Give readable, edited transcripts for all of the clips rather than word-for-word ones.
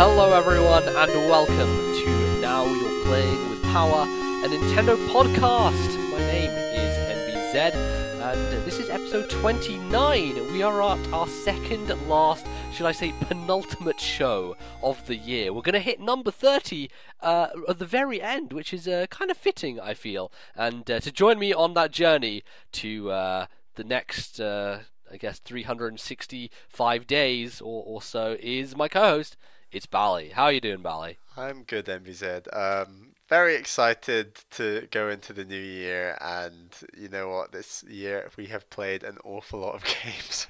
Hello everyone and welcome to Now You're Playing with Power, a Nintendo podcast. My name is NBZ and this is episode 29. We are at our second last, should I say penultimate show of the year. We're going to hit number 30 at the very end, which is kind of fitting, I feel. And to join me on that journey to the next, I guess, 365 days or so is my co-host. It's Bally. How are you doing, Bally? I'm good, NBZ. Very excited to go into the new year, and you know what? This year we have played an awful lot of games.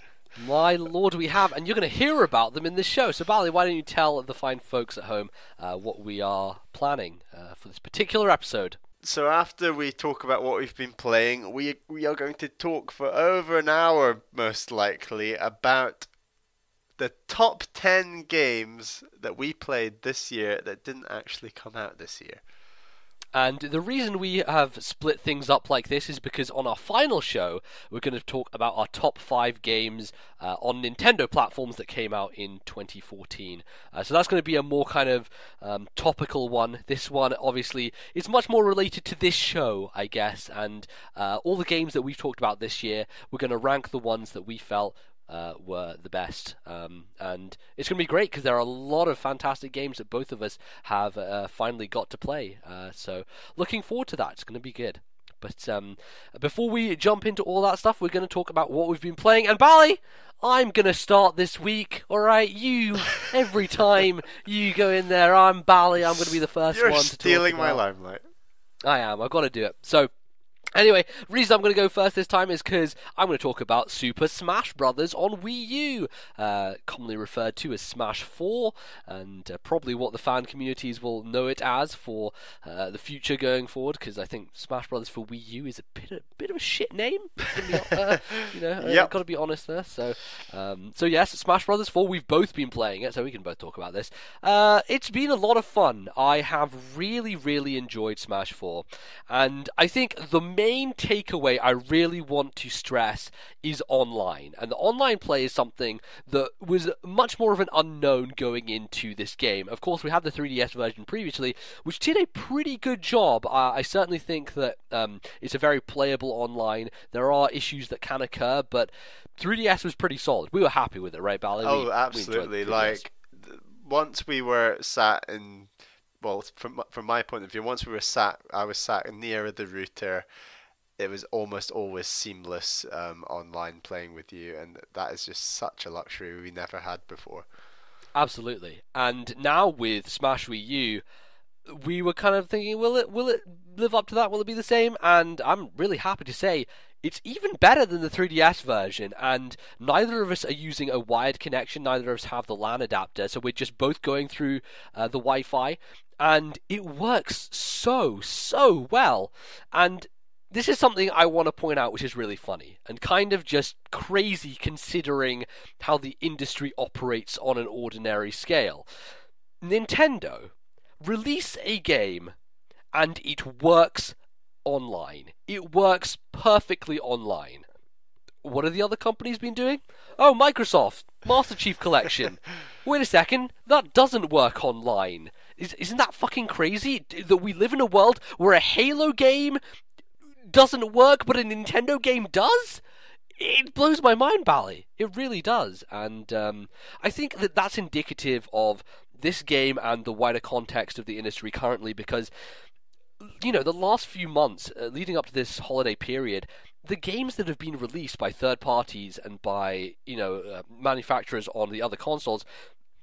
My lord, we have, and you're going to hear about them in this show. So, Bally, why don't you tell the fine folks at home what we are planning for this particular episode? So after we talk about what we've been playing, we are going to talk for over an hour, most likely, about the top 10 games that we played this year that didn't actually come out this year. And the reason we have split things up like this is because on our final show, we're going to talk about our top 5 games on Nintendo platforms that came out in 2014. So that's going to be a more kind of topical one. This one, obviously, is much more related to this show, I guess. And all the games that we've talked about this year, we're going to rank the ones that we felt were the best, and it's going to be great because there are a lot of fantastic games that both of us have finally got to play, so looking forward to that. It's going to be good. But before we jump into all that stuff, we're going to talk about what we've been playing. And Bally, I'm going to start this week, alright? You, every time you go in there, I'm Bally, I'm going to be the first one to talk about. You're stealing my limelight. I am, I've got to do it. So, anyway, the reason I'm going to go first this time is because I'm going to talk about Super Smash Bros. On Wii U, commonly referred to as Smash 4, and probably what the fan communities will know it as for the future going forward, because I think Smash Bros. For Wii U is a bit of a shit name. I've got to be honest there. So yes, Smash Bros. 4, we've both been playing it, so we can both talk about this. It's been a lot of fun. I have really, really enjoyed Smash 4, and I think the main takeaway I really want to stress is online, and the online play is something that was much more of an unknown going into this game. Of course, we had the 3DS version previously, which did a pretty good job. I certainly think that it's a very playable online. There are issues that can occur, but 3DS was pretty solid. We were happy with it, right, Bally? Oh, absolutely. Once we were sat in, well, from my point of view, I was sat near the router. It was almost always seamless online playing with you, and that is just such a luxury we never had before. Absolutely. And now with Smash Wii U, we were kind of thinking, will it live up to that? Will it be the same? And I'm really happy to say it's even better than the 3DS version, and neither of us are using a wired connection, neither of us have the LAN adapter, so we're just both going through the Wi-Fi, and it works so well. And this is something I want to point out which is really funny and kind of just crazy considering how the industry operates on an ordinary scale. Nintendo release a game and it works online. It works perfectly online. What have the other companies been doing? Oh, Microsoft, Master Chief Collection. Wait a second, that doesn't work online. Isn't that fucking crazy that we live in a world where a Halo game doesn't work, but a Nintendo game does? It blows my mind, Bally. It really does. And I think that that's indicative of this game and the wider context of the industry currently, because, you know, the last few months leading up to this holiday period, the games that have been released by third parties and by, manufacturers on the other consoles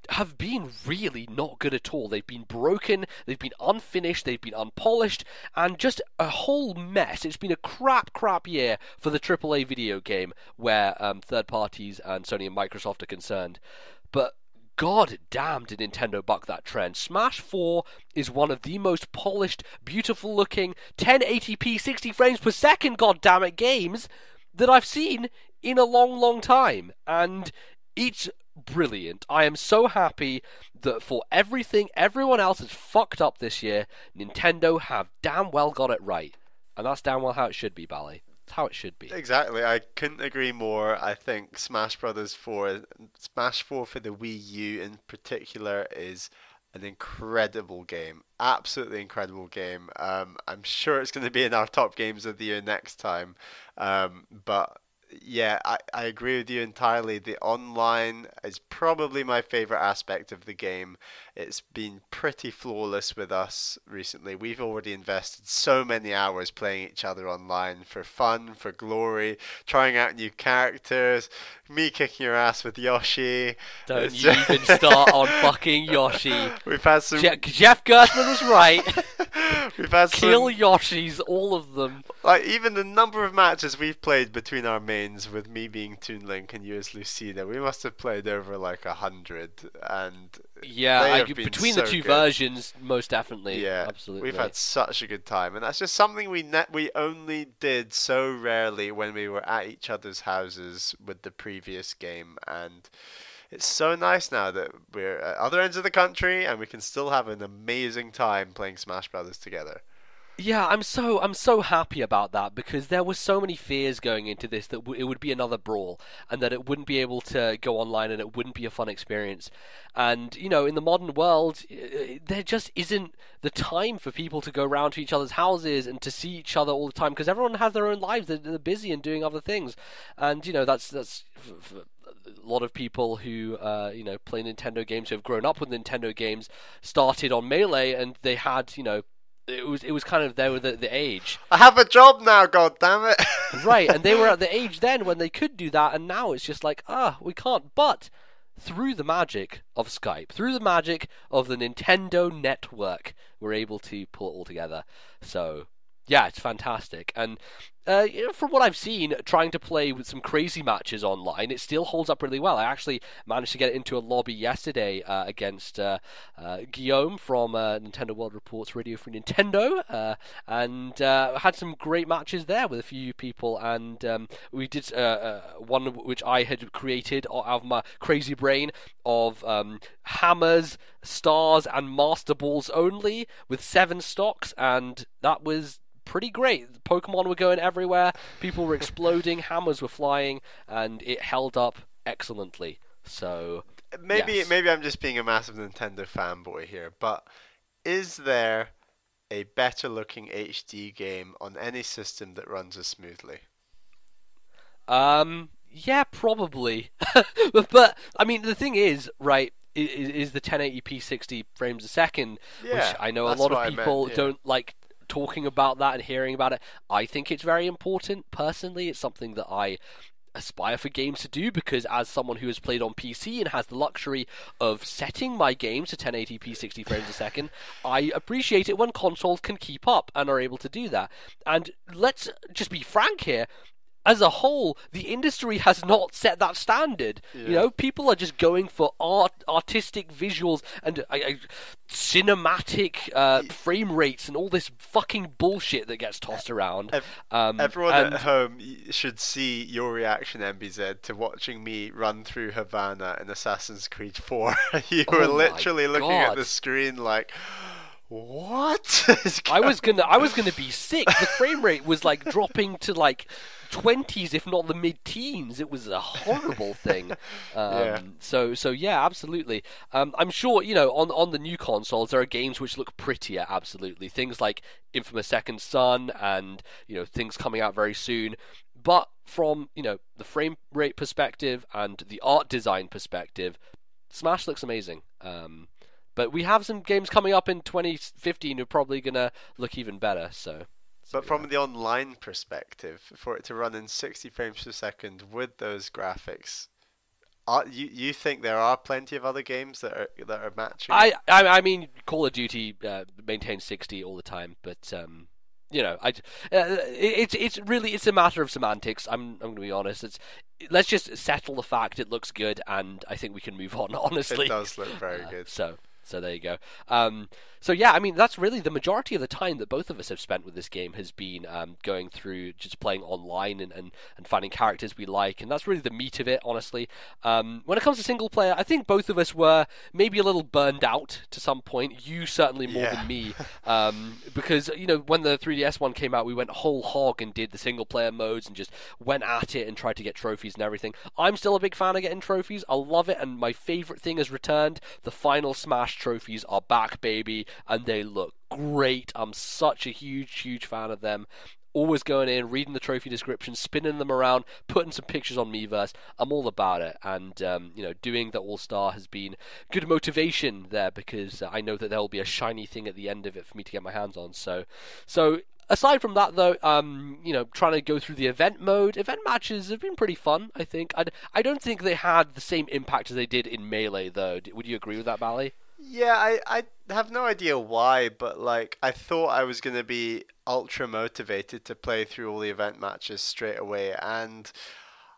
have been really not good at all. They've been broken, they've been unfinished, they've been unpolished, and just a whole mess. It's been a crap year for the AAA video game where third parties and Sony and Microsoft are concerned. But god damn did Nintendo buck that trend. Smash 4 is one of the most polished, beautiful looking 1080p 60 frames per second goddammit games that I've seen in a long time, and it's brilliant. I am so happy that for everything everyone else has fucked up this year, Nintendo have damn well got it right. And that's damn well how it should be, Bally. It's how it should be. Exactly, I couldn't agree more. I think Smash 4 for the Wii U in particular is an incredible game. Absolutely incredible game. I'm sure it's going to be in our top games of the year next time. But yeah, I agree with you entirely. The online is probably my favorite aspect of the game. It's been pretty flawless with us recently. We've already invested so many hours playing each other online for fun, for glory, trying out new characters, me kicking your ass with Yoshi. Don't you even start on fucking Yoshi. We've had some... Jeff Gerstmann was right. We've had Kill some... Yoshis, all of them. Like, even the number of matches we've played between our mains, with me being Toon Link and you as Lucina, we must have played over like 100, and yeah, between the two versions, most definitely. Yeah, absolutely. We've had such a good time, and that's just something we only did so rarely when we were at each other's houses with the previous game, and it's so nice now that we're at other ends of the country and we can still have an amazing time playing Smash Brothers together. Yeah, I'm so happy about that, because there were so many fears going into this that it would be another brawl and that it wouldn't be able to go online and it wouldn't be a fun experience. And in the modern world, there just isn't the time for people to go round to each other's houses and to see each other all the time, because everyone has their own lives. They're busy and doing other things, and that's for a lot of people who play Nintendo games, who have grown up with Nintendo games, started on Melee, and they had it was kind of, they were the age. I have a job now, god damn it. Right, and they were at the age then when they could do that, and now it's just like, we can't. But through the magic of Skype, through the magic of the Nintendo network, we're able to pull it all together. So yeah, it's fantastic. And from what I've seen, trying to play with some crazy matches online, it still holds up really well. I actually managed to get into a lobby yesterday against Guillaume from Nintendo World Report's Radio Free Nintendo, and had some great matches there with a few people. And we did one which I had created out of my crazy brain of hammers, stars, and master balls only, with 7 stocks, and that was pretty great. Pokemon were going everywhere, people were exploding, hammers were flying, and it held up excellently. So maybe yes. I'm just being a massive Nintendo fanboy here, but is there a better looking HD game on any system that runs as smoothly? Yeah, probably. But I mean, the thing is, right, is the 1080p 60 frames a second, Yeah, which I know a that's lot what I of people meant, yeah. don't like talking about that and hearing about it. I think it's very important. Personally, it's something that I aspire for games to do, because as someone who has played on PC and has the luxury of setting my games to 1080p 60 frames a second, I appreciate it when consoles can keep up and are able to do that. And let's just be frank here. As a whole, the industry has not set that standard. Yeah. People are just going for artistic visuals and cinematic frame rates and all this fucking bullshit that gets tossed around. Everyone at home should see your reaction, NBZ, to watching me run through Havana in Assassin's Creed 4. You were literally looking at the screen like, what? I was gonna be sick. The frame rate was like dropping to like 20s, if not the mid-teens. It was a horrible thing. Yeah. So yeah, absolutely. I'm sure on the new consoles there are games which look prettier. Absolutely, things like Infamous Second Son and things coming out very soon. But from the frame rate perspective and the art design perspective, Smash looks amazing. But we have some games coming up in 2015 who are probably gonna look even better. But from the online perspective, for it to run in 60 frames per second with those graphics, you think there are plenty of other games that are matching? I mean, Call of Duty maintains 60 all the time, but it's a matter of semantics. I'm going to be honest. Let's just settle the fact it looks good, and I think we can move on. Honestly, it does look very good. So So there you go. So yeah, I mean that's really the majority of the time that both of us have spent with this game has been going through just playing online and finding characters we like, and that's really the meat of it, honestly. When it comes to single player, I think both of us were maybe a little burned out to some point. You certainly more than me, because when the 3DS one came out, we went whole hog and did the single player modes and just went at it and tried to get trophies and everything. I'm still a big fan of getting trophies. I love it, and my favorite thing has returned. The final Smash trophies are back, baby, and they look great. I'm such a huge fan of them. Always going in, reading the trophy descriptions, spinning them around, putting some pictures on Miiverse. I'm all about it, and doing the All-Star has been good motivation there, because I know that there will be a shiny thing at the end of it for me to get my hands on. So aside from that, though, trying to go through the event mode, event matches have been pretty fun, I think. I don't think they had the same impact as they did in Melee, though. Would you agree with that, Bally? Yeah, I have no idea why, but like I thought I was gonna be ultra motivated to play through all the event matches straight away, and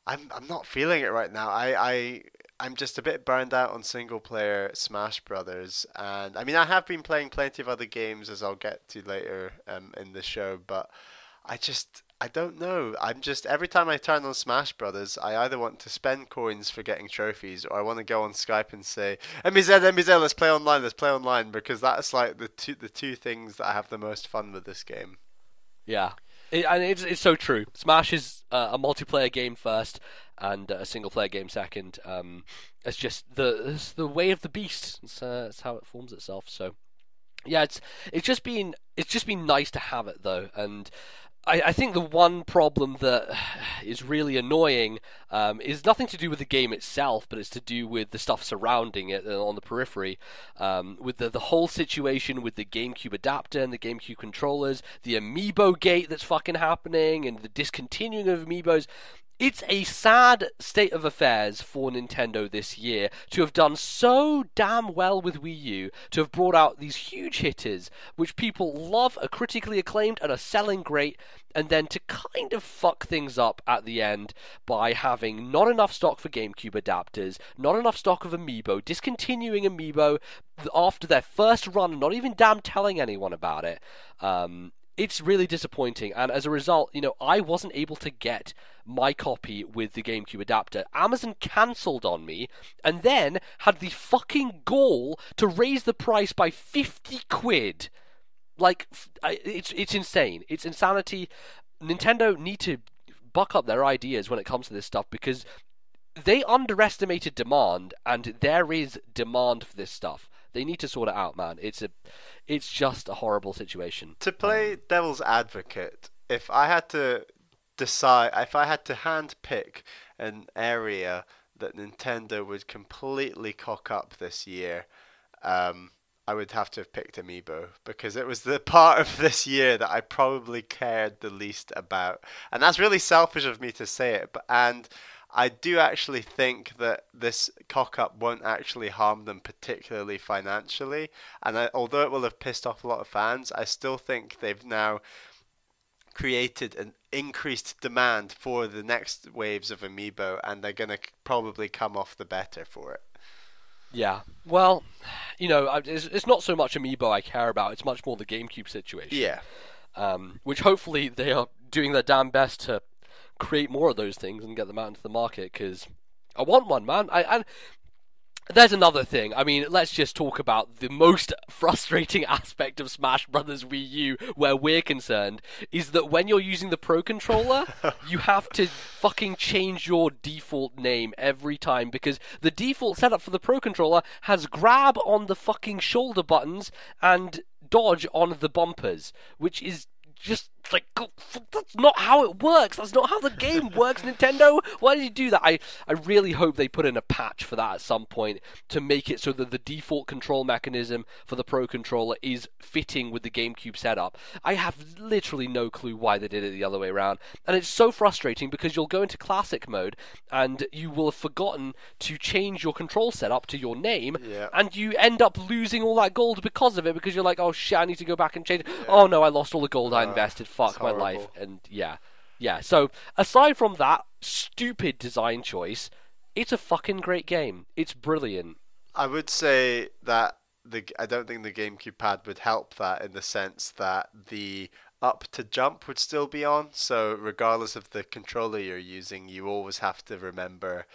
I'm not feeling it right now. I'm just a bit burned out on single player Smash Brothers, and I mean I have been playing plenty of other games, as I'll get to later in the show, but I don't know. I'm just every time I turn on Smash Brothers, I either want to spend coins for getting trophies, or I want to go on Skype and say, "MBZ, let's play online," because that's like the two things that I have the most fun with this game. Yeah, and it's so true. Smash is a multiplayer game first, and a single player game second. It's just it's the way of the beast. It's how it forms itself. So yeah, it's just been nice to have it though, and I think the one problem that is really annoying is nothing to do with the game itself, but it's to do with the stuff surrounding it on the periphery, with the whole situation with the GameCube adapter and the GameCube controllers, the Amiibo gate that's fucking happening, and the discontinuing of Amiibos. It's a sad state of affairs for Nintendo this year to have done so damn well with Wii U, to have brought out these huge hitters, which people love, are critically acclaimed, and are selling great, and then to kind of fuck things up at the end by having not enough stock for GameCube adapters, not enough stock of Amiibo, discontinuing Amiibo after their first run, not even damn telling anyone about it. It's really disappointing, and as a result, I wasn't able to get my copy with the GameCube adapter. Amazon cancelled on me, and then had the fucking gall to raise the price by 50 quid. Like, it's insane. It's insanity. Nintendo need to buck up their ideas when it comes to this stuff, because they underestimated demand, and there is demand for this stuff. They need to sort it out, man. It's just a horrible situation. To play devil's advocate, if I had to hand pick an area that Nintendo would completely cock up this year, I would have to have picked Amiibo, because it was the part of this year that I probably cared the least about. And that's really selfish of me to say it, and I do actually think that this cock-up won't actually harm them particularly financially, and although it will have pissed off a lot of fans, I still think they've now created an increased demand for the next waves of Amiibo, and they're going to probably come off the better for it. Yeah, well, it's not so much Amiibo I care about, it's much more the GameCube situation. Yeah. Which hopefully they are doing their damn best to create more of those things and get them out into the market, because I want one, man. And there's another thing. I mean, let's just talk about the most frustrating aspect of Smash Brothers Wii U, where we're concerned, is that when you're using the Pro Controller, you have to fucking change your default name every time, because the default setup for the Pro Controller has grab on the fucking shoulder buttons and dodge on the bumpers, which is just like, that's not how it works. That's not how the game works, Nintendo. Why did you do that? I really hope they put in a patch for that at some point to make it so that the default control mechanism for the Pro Controller is fitting with the GameCube setup. I have literally no clue why they did it the other way around. And it's so frustrating, because you'll go into classic mode and you will have forgotten to change your control setup to your name, and you end up losing all that gold because of it, because you're like, oh shit, I need to go back and change it. Yeah. Oh no, I lost all the gold I invested. Fuck my life. And yeah. So aside from that stupid design choice, it's a fucking great game. It's brilliant. I would say that I don't think the GameCube pad would help that in the sense that the up to jump would still be on. So regardless of the controller you're using, you always have to remember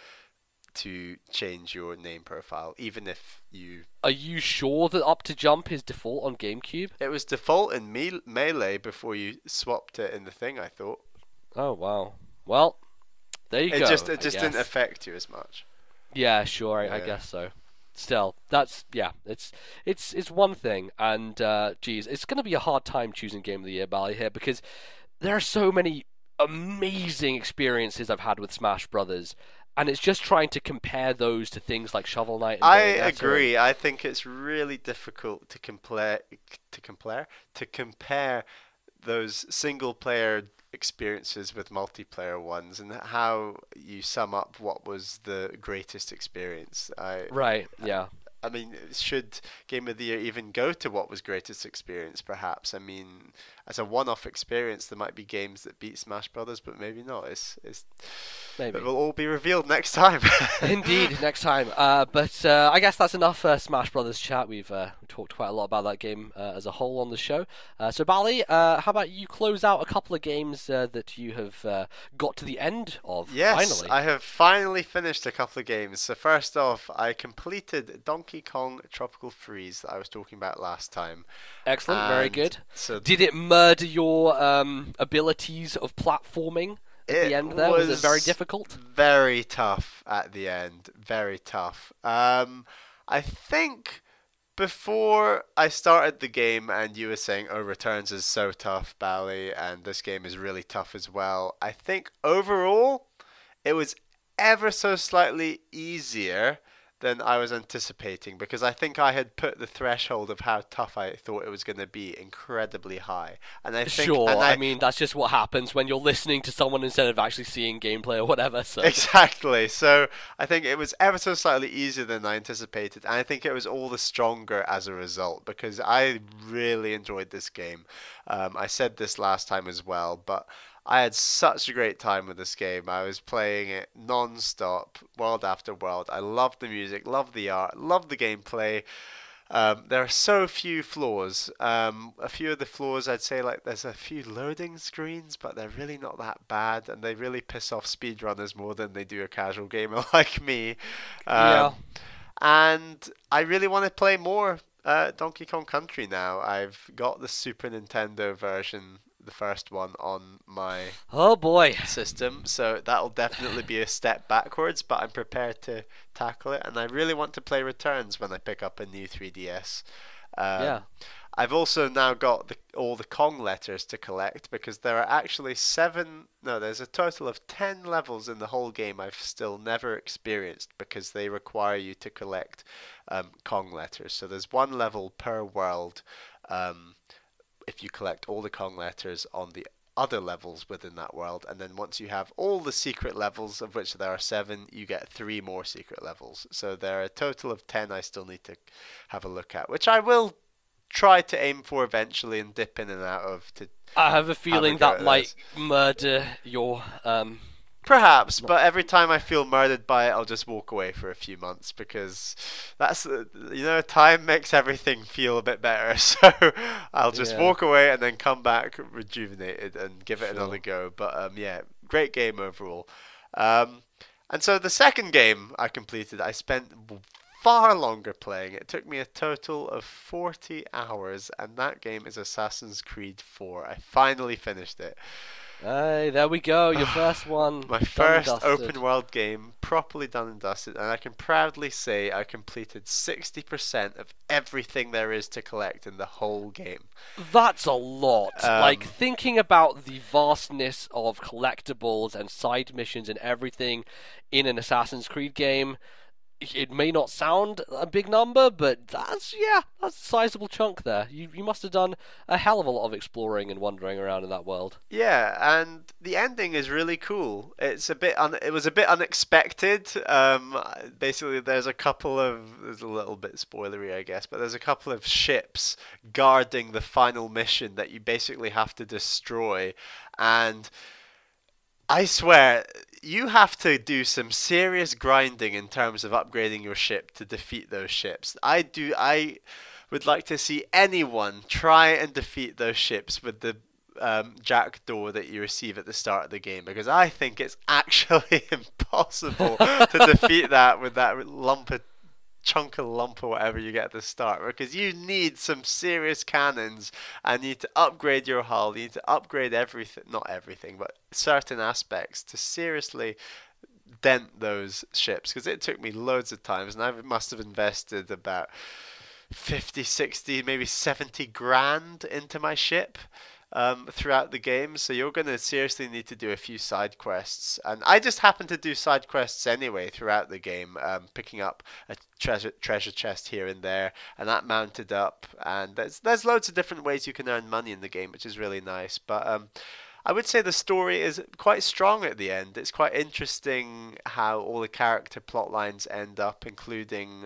to change your name profile, even if you. Are you sure that up to jump is default on GameCube? It was default in Melee before you swapped it in the thing, I thought. Oh wow. Well, there you go. It just didn't affect you as much. Yeah, sure. I guess so. Still, that's it's one thing, and geez, it's going to be a hard time choosing Game of the Year, Bally, here, because there are so many amazing experiences I've had with Smash Brothers, and it's just trying to compare those to things like Shovel Knight. And I Bayonetta. agree. I think it's really difficult to compare those single player experiences with multiplayer ones, and how you sum up what was the greatest experience. Right, yeah. I mean, should Game of the Year even go to what was greatest experience, perhaps? I mean, as a one-off experience, there might be games that beat Smash Brothers, but maybe not. Maybe. It will all be revealed next time. Indeed, next time. But I guess that's enough Smash Brothers chat. We've talked quite a lot about that game as a whole on the show. So, Bally, how about you close out a couple of games that you have got to the end of, Yes, finally? I have finally finished a couple of games. So first off, I completed Donkey Kong Tropical Freeze that I was talking about last time. Excellent, very good. So Did it murder your abilities of platforming at the end there? Was it very difficult? Very tough at the end. Very tough. I think before I started the game and you were saying, oh, Returns is so tough, Bally, and this game is really tough as well, I think overall it was ever so slightly easier than I was anticipating, because I think I had put the threshold of how tough I thought it was going to be incredibly high. And I think, Sure, and I mean, that's just what happens when you're listening to someone instead of actually seeing gameplay or whatever. So. Exactly. So I think it was ever so slightly easier than I anticipated, and I think it was all the stronger as a result, because I really enjoyed this game. I said this last time as well, but I had such a great time with this game. I was playing it non-stop, world after world. I loved the music, loved the art, loved the gameplay. There are so few flaws. A few of the flaws, I'd say, like there's a few loading screens, but they're really not that bad, and they really piss off speedrunners more than they do a casual gamer like me. Yeah. And I really want to play more Donkey Kong Country now. I've got the Super Nintendo version, the first one, on my Oh boy. system, so that'll definitely be a step backwards, but I'm prepared to tackle it, and I really want to play Returns when I pick up a new 3DS. Yeah. I've also now got all the Kong letters to collect, because there are actually there's a total of 10 levels in the whole game I've still never experienced, because they require you to collect Kong letters. So there's one level per world if you collect all the Kong letters on the other levels within that world, and then once you have all the secret levels, of which there are 7, you get 3 more secret levels. So there are a total of 10 I still need to have a look at, which I will try to aim for eventually and dip in and out of. I have a feeling that might murder your Perhaps, but every time I feel murdered by it, I'll just walk away for a few months, because that's, time makes everything feel a bit better. So I'll just walk away and then come back rejuvenated and give it another go. But great game overall. And so the second game I completed, I spent far longer playing. It took me a total of 40 hours, and that game is Assassin's Creed 4. I finally finished it. Hey, there we go, your first one. My first open world game, properly done and dusted, and I can proudly say I completed 60% of everything there is to collect in the whole game. That's a lot. Thinking about the vastness of collectibles and side missions and everything in an Assassin's Creed game, it may not sound a big number, but that's a sizable chunk there. You must have done a hell of a lot of exploring and wandering around in that world. Yeah, and the ending is really cool. It was a bit unexpected. Basically, there's a little bit spoilery, I guess, but there's a couple of ships guarding the final mission that you basically have to destroy, and I swear, you have to do some serious grinding in terms of upgrading your ship to defeat those ships. I would like to see anyone try and defeat those ships with the jackdaw that you receive at the start of the game, because I think it's actually impossible to defeat that with that chunk of lump or whatever you get at the start, because you need some serious cannons and you need to upgrade your hull, you need to upgrade everything, not everything, but certain aspects to seriously dent those ships, because it took me loads of times and I must have invested about 50, 60, maybe 70 grand into my ship throughout the game. So you're going to seriously need to do a few side quests, and I just happen to do side quests anyway throughout the game, picking up a treasure chest here and there, and that mounted up, and there's loads of different ways you can earn money in the game, which is really nice. But I would say the story is quite strong at the end. It's quite interesting how all the character plot lines end up, including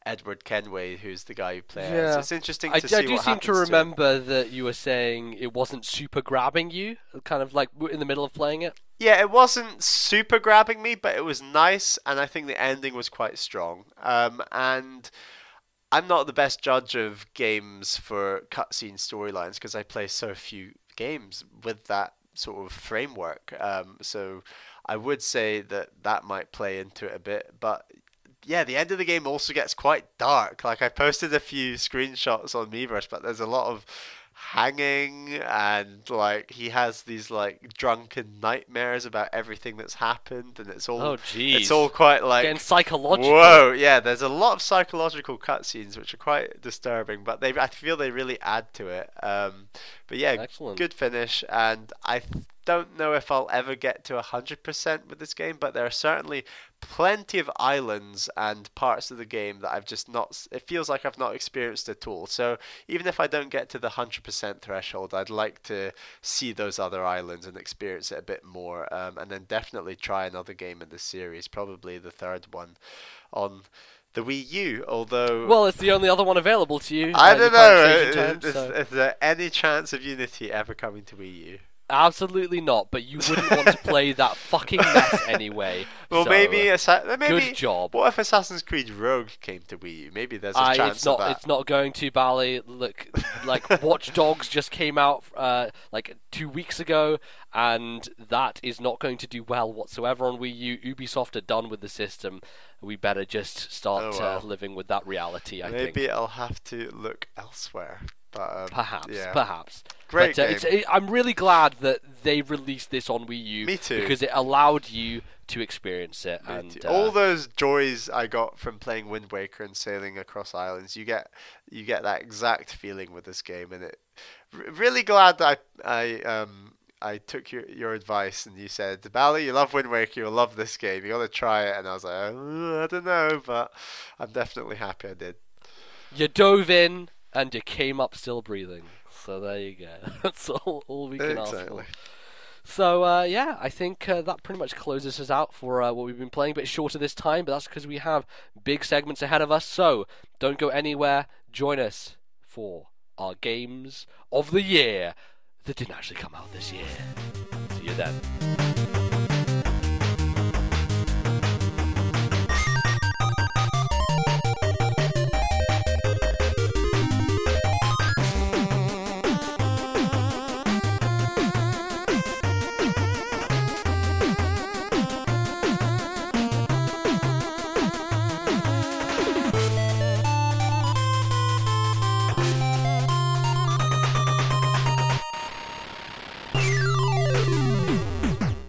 Edward Kenway, who's the guy who plays. Yeah. It's interesting to see I what do seem happens to remember that you were saying it wasn't super grabbing you, kind of like in the middle of playing it. Yeah, it wasn't super grabbing me, but it was nice, and I think the ending was quite strong. And I'm not the best judge of games for cutscene storylines because I play so few games with that sort of framework. So I would say that might play into it a bit, but yeah, the end of the game also gets quite dark. Like, I posted a few screenshots on Miiverse, but there's a lot of hanging, and like he has these like drunken nightmares about everything that's happened, and it's all it's all quite like getting psychological. Whoa, yeah, there's a lot of psychological cutscenes which are quite disturbing, but I feel they really add to it. But yeah, excellent. Good finish, and I don't know if I'll ever get to 100% with this game, but there are certainly plenty of islands and parts of the game that I've just not, it feels like I've not experienced at all. So even if I don't get to the 100% threshold, I'd like to see those other islands and experience it a bit more, and then definitely try another game in the series, probably the third one on the Wii U, although... Well, it's the only other one available to you. I don't know, is there any chance of Unity ever coming to Wii U? Absolutely not, but you wouldn't want to play that fucking mess anyway. Well, so, maybe good job. What if Assassin's Creed Rogue came to Wii U? Maybe there's a chance of that. It's not going to, Bally. Look, like Watch Dogs just came out like 2 weeks ago, and that is not going to do well whatsoever on Wii U. Ubisoft are done with the system. We better just start living with that reality, I think. Maybe I'll have to look elsewhere. But, perhaps. Great game. I'm really glad that they released this on Wii U. Me too. Because it allowed you to experience it. And all those joys I got from playing Wind Waker and sailing across islands, you get that exact feeling with this game, and it really glad that I took your advice and you said, Bally, you love Wind Waker, you'll love this game, you got to try it, and I was like, I don't know, but I'm definitely happy I did. You dove in and you came up still breathing. So there you go. That's all we can ask for. So I think that pretty much closes us out for what we've been playing. A bit shorter this time, but that's because we have big segments ahead of us. So don't go anywhere. Join us for our games of the year that didn't actually come out this year. See you then.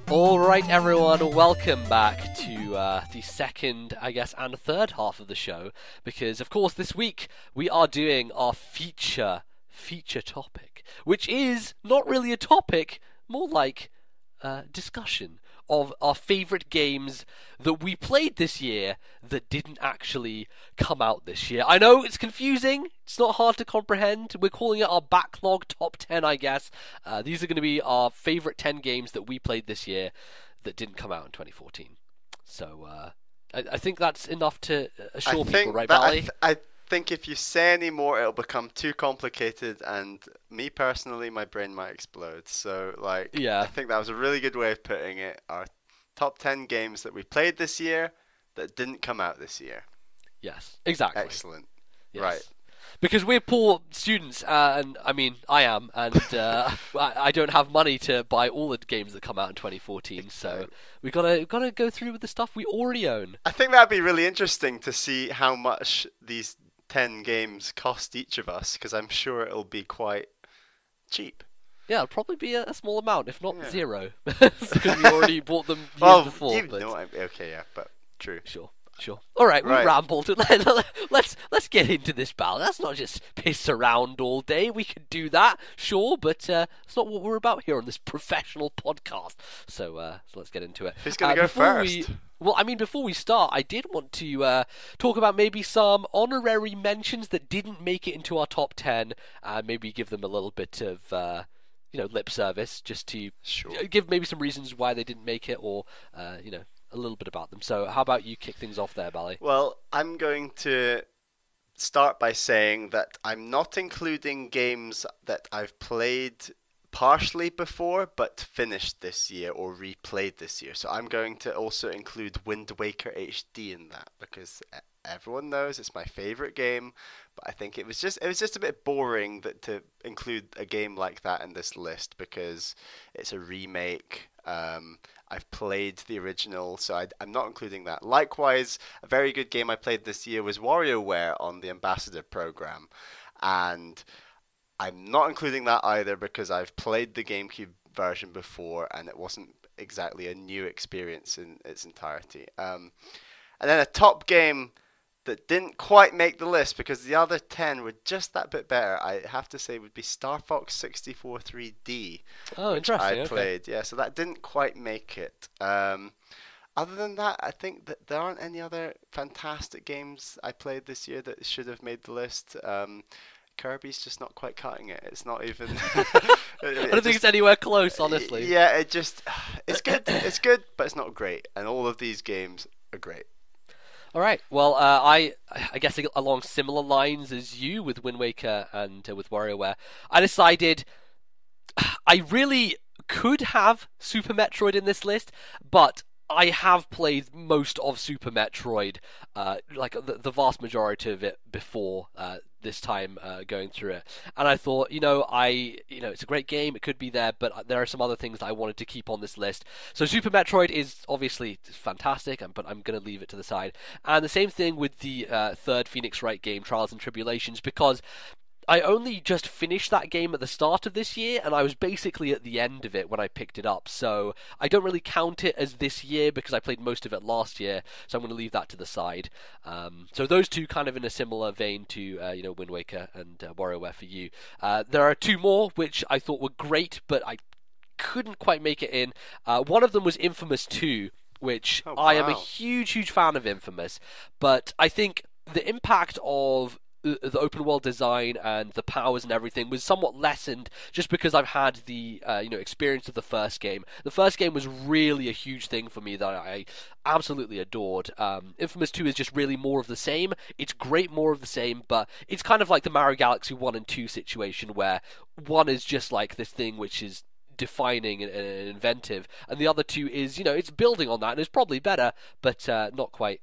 Alright everyone, welcome back to the second, I guess, and third half of the show, because of course this week we are doing our feature topic, which is not really a topic, more like discussion of our favourite games that we played this year that didn't actually come out this year. I know it's confusing, it's not hard to comprehend. We're calling it our Backlog Top 10, I guess. These are going to be our favourite 10 games that we played this year that didn't come out in 2014. So I think that's enough to assure people, right, Bally? think if you say any more, it'll become too complicated, and me personally, my brain might explode. So, like, Yeah. I think that was a really good way of putting it. Our top 10 games that we played this year that didn't come out this year. Yes, exactly. Excellent. Yes. Right. Because we're poor students, and I mean, I am, and I don't have money to buy all the games that come out in 2014. So we gotta go through with the stuff we already own. I think that'd be really interesting to see how much these 10 games cost each of us, because I'm sure it'll be quite cheap. Yeah, it'll probably be a small amount, if not zero, because we already bought them years before. Okay, yeah, but true. Sure. All right, we rambled. Let's get into this, Bally. Let's not just piss around all day. We could do that, sure, but it's not what we're about here on this professional podcast. So let's get into it. Who's going to go first? Before we start, I did want to talk about maybe some honorary mentions that didn't make it into our top 10, and maybe give them a little bit of lip service, just to give maybe some reasons why they didn't make it, or a little bit about them. So how about you kick things off there, Bally? Well, I'm going to start by saying that I'm not including games that I've played partially before but finished this year or replayed this year. So I'm going to also include Wind Waker HD in that, because everyone knows it's my favorite game, but I think it was just a bit boring to include a game like that in this list, because it's a remake. I've played the original, so I'm not including that. Likewise, a very good game I played this year was WarioWare on the Ambassador program, and I'm not including that either, because I've played the GameCube version before and it wasn't exactly a new experience in its entirety. And then a top game that didn't quite make the list because the other 10 were just that bit better, I have to say, would be Star Fox 64 3D. Oh, interesting. I played, yeah, so that didn't quite make it. Other than that, I think that there aren't any other fantastic games I played this year that should have made the list. Kirby's just not quite cutting it. It's not even. I don't think it's anywhere close, honestly. Yeah, it's good. It's good, but it's not great. And all of these games are great. All right. Well, I guess along similar lines as you with Wind Waker and with WarioWare, I decided I really could have Super Metroid in this list, but I have played most of Super Metroid, like the vast majority of it before this time going through it, and I thought, it's a great game. It could be there, but there are some other things that I wanted to keep on this list. So Super Metroid is obviously fantastic, but I'm going to leave it to the side. And the same thing with the third Phoenix Wright game, Trials and Tribulations, because I only just finished that game at the start of this year, and I was basically at the end of it when I picked it up. So I don't really count it as this year because I played most of it last year, so I'm going to leave that to the side. So those two kind of in a similar vein to Wind Waker and WarioWare for you. There are two more which I thought were great, but I couldn't quite make it in. One of them was Infamous 2, which I am a huge fan of Infamous, but I think the impact of the open world design and the powers and everything was somewhat lessened just because I've had the experience of the first game. The first game was really a huge thing for me that I absolutely adored. Infamous 2 is just really more of the same. It's great, more of the same, but it's kind of like the Mario Galaxy 1 and 2 situation, where one is just like this thing which is defining and inventive, and the other two is, it's building on that and is probably better, but not quite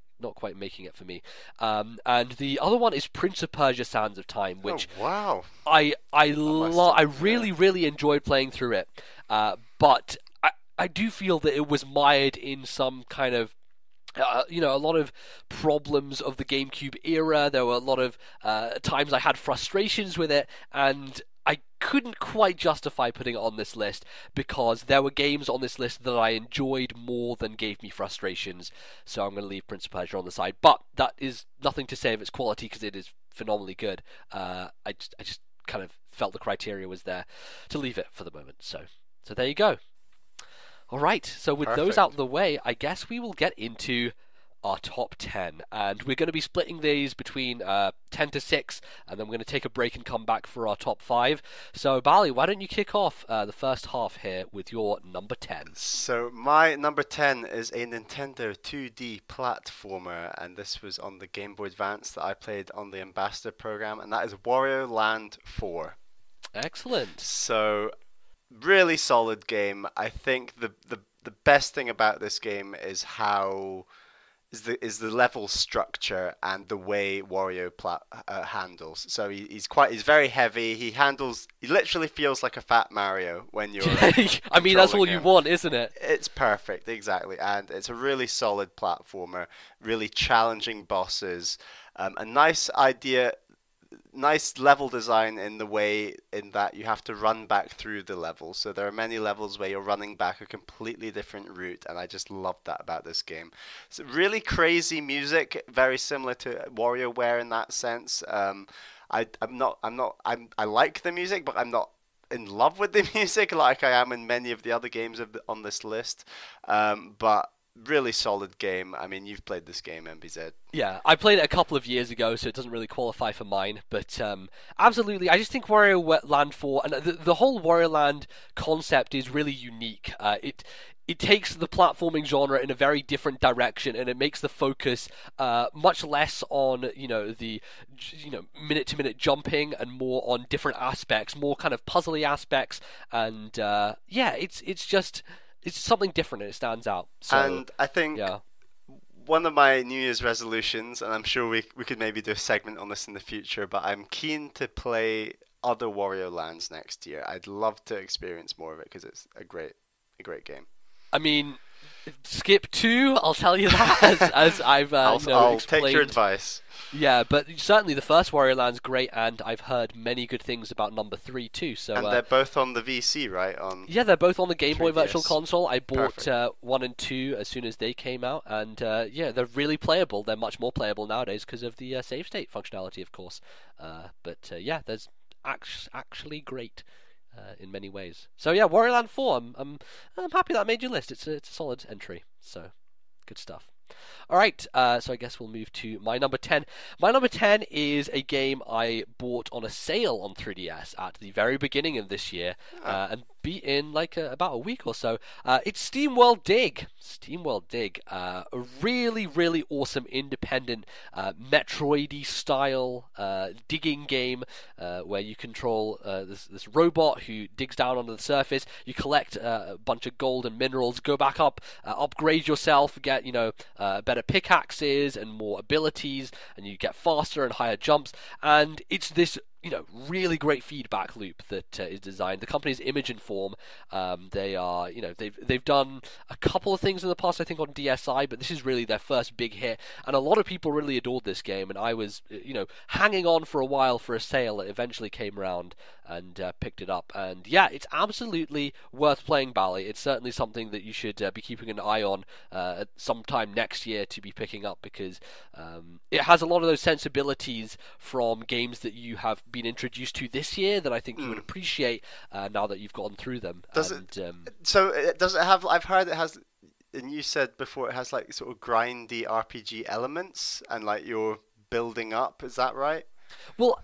making it for me. And the other one is Prince of Persia: Sands of Time, which I really enjoyed playing through it, but I do feel that it was mired in some kind of a lot of problems of the GameCube era. There were a lot of times I had frustrations with it, and I couldn't quite justify putting it on this list because there were games on this list that I enjoyed more than gave me frustrations. So I'm going to leave Prince of Persia on the side. But that is nothing to say of its quality, because it is phenomenally good. I just kind of felt the criteria was there to leave it for the moment. So there you go. All right. So with those out of the way, I guess we will get into our top 10. And we're going to be splitting these between 10 to 6, and then we're going to take a break and come back for our top 5. So, Bally, why don't you kick off the first half here with your number 10? So my number 10 is a Nintendo 2D platformer, and this was on the Game Boy Advance that I played on the Ambassador program, and that is Wario Land 4. Excellent. So, really solid game. I think the best thing about this game is the level structure and the way Wario handles. So he's very heavy. He literally feels like a fat Mario when you're. I mean, that's all him. you want, isn't it? It's perfect, exactly, and it's a really solid platformer, really challenging bosses, a nice idea. Nice level design in that you have to run back through the level. So there are many levels where you're running back a completely different route, and I just loved that about this game. It's really crazy music, very similar to WarioWare in that sense. I like the music, but I'm not in love with the music like I am in many of the other games on this list. But really solid game. I mean, you've played this game, NBZ. Yeah, I played it a couple of years ago, so it doesn't really qualify for mine. But absolutely, I just think Wario Land 4, and the whole Wario Land concept is really unique. It takes the platforming genre in a very different direction, and it makes the focus much less on the minute-to-minute jumping and more on different aspects, more kind of puzzly aspects, and it's something different and it stands out. So, and I think one of my New Year's resolutions, and I'm sure we could maybe do a segment on this in the future, but I'm keen to play other Wario Lands next year. I'd love to experience more of it because it's a great game. I mean, skip 2, I'll tell you that, as I've I'll explained. take your advice. Yeah, but certainly the first Wario Land's great, and I've heard many good things about number 3 too. So, and they're both on the VC, right? Yeah, they're both on the Game Boy 3DS. Virtual Console. I bought 1 and 2 as soon as they came out, and they're really playable. They're much more playable nowadays because of the save state functionality, of course. There's actually great. In many ways. So yeah, Wario Land 4, I'm happy that made your list. It's a solid entry. So good stuff. Alright, so I guess we'll move to my number 10. My number 10 is a game I bought on a sale on 3DS at the very beginning of this year, and beat in like about a week or so. It's SteamWorld Dig. SteamWorld Dig, a really, really awesome independent Metroid-y style digging game where you control this robot who digs down onto the surface. You collect a bunch of gold and minerals, go back up, upgrade yourself, get better pickaxes and more abilities, and you get faster and higher jumps. And it's this really great feedback loop that is designed. The company's Image and Form. They are, they've done a couple of things in the past, I think, on DSi, but this is really their first big hit. And a lot of people really adored this game, and I was, hanging on for a while for a sale that eventually came around and picked it up. And yeah, it's absolutely worth playing, Bally. It's certainly something that you should be keeping an eye on at sometime next year to be picking up, because it has a lot of those sensibilities from games that you have been introduced to this year that I think you would appreciate now that you've gone through them. Does it have? I've heard it has, and you said before it has like sort of grindy RPG elements and like you're building up. Is that right? Well,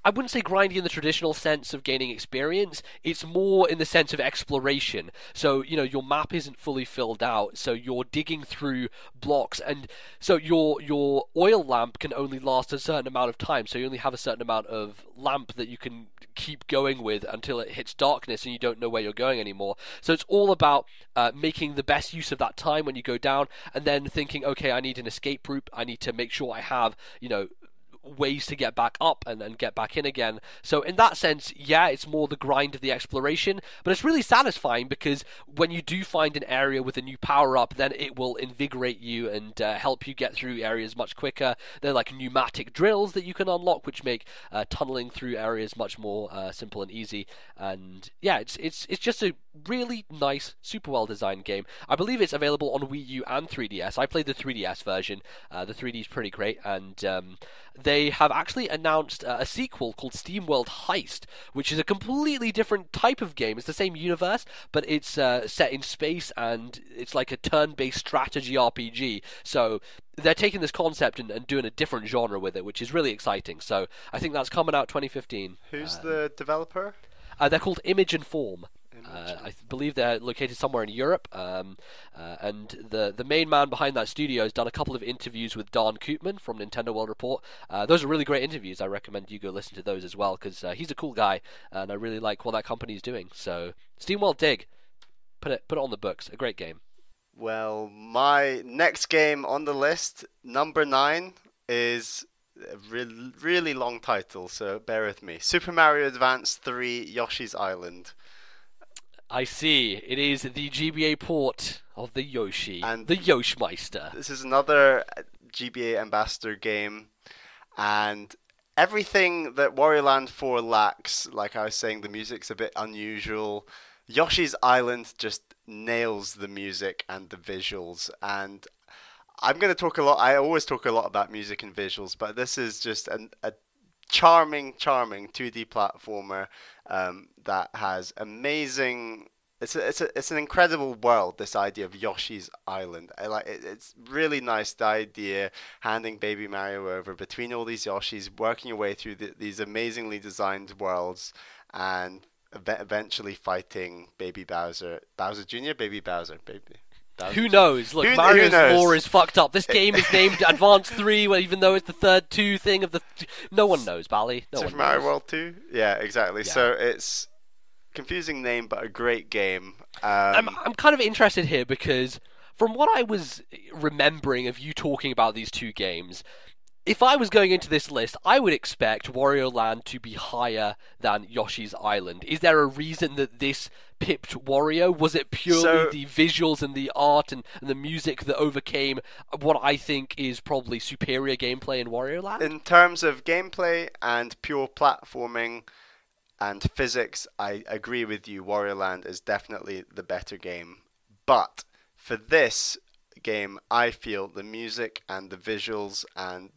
I wouldn't say grindy in the traditional sense of gaining experience. It's more in the sense of exploration. So, your map isn't fully filled out, so you're digging through blocks, and so your oil lamp can only last a certain amount of time, so you only have a certain amount of lamp that you can keep going with until it hits darkness and you don't know where you're going anymore. So it's all about making the best use of that time when you go down, and then thinking, okay, I need an escape route, I need to make sure I have, ways to get back up and get back in again. So in that sense, yeah, it's more the grind of the exploration, but it's really satisfying because when you do find an area with a new power-up, then it will invigorate you and help you get through areas much quicker. They're like pneumatic drills that you can unlock, which make tunneling through areas much more simple and easy. And yeah, it's just a really nice, super well-designed game. I believe it's available on Wii U and 3DS. I played the 3DS version. The 3D is pretty great, and they have actually announced a sequel called SteamWorld Heist, which is a completely different type of game. It's the same universe, but it's set in space, and it's like a turn-based strategy RPG. So they're taking this concept and doing a different genre with it, which is really exciting. So I think that's coming out 2015. Who's the developer? They're called Image and Form. I believe they're located somewhere in Europe, and the main man behind that studio has done a couple of interviews with Don Koopman from Nintendo World Report. Those are really great interviews. I recommend you go listen to those as well, because he's a cool guy, and I really like what that company is doing. So, SteamWorld Dig, put it on the books. A great game. Well, my next game on the list, number 9, is a really long title, so bear with me. Super Mario Advance 3 Yoshi's Island. I see. It is the GBA port of the Yoshi, and the Yoshmeister. This is another GBA Ambassador game, and everything that Wario Land 4 lacks, like I was saying, the music's a bit unusual. Yoshi's Island just nails the music and the visuals, and I'm going to talk a lot. I always talk a lot about music and visuals, but this is just a charming 2D platformer that has amazing. It's an incredible world. This idea of Yoshi's Island, it's really nice. The idea handing Baby Mario over between all these Yoshis, working your way through these amazingly designed worlds, and eventually fighting Baby Bowser, Bowser Jr., Baby Bowser, Baby. Who knows? Look, Mario's lore is fucked up. This game is named Advance 3, even though it's the third 2 thing of the... No one knows, Bally. Super Mario World 2? Yeah, exactly. Yeah. So it's confusing name, but a great game. I'm kind of interested here because from what I was remembering of you talking about these two games, if I was going into this list, I would expect Wario Land to be higher than Yoshi's Island. Is there a reason that this pipped Wario? Was it purely the visuals and the art and the music that overcame what I think is probably superior gameplay in Wario Land? In terms of gameplay and pure platforming and physics, I agree with you. Wario Land is definitely the better game. But for this game, I feel the music and the visuals and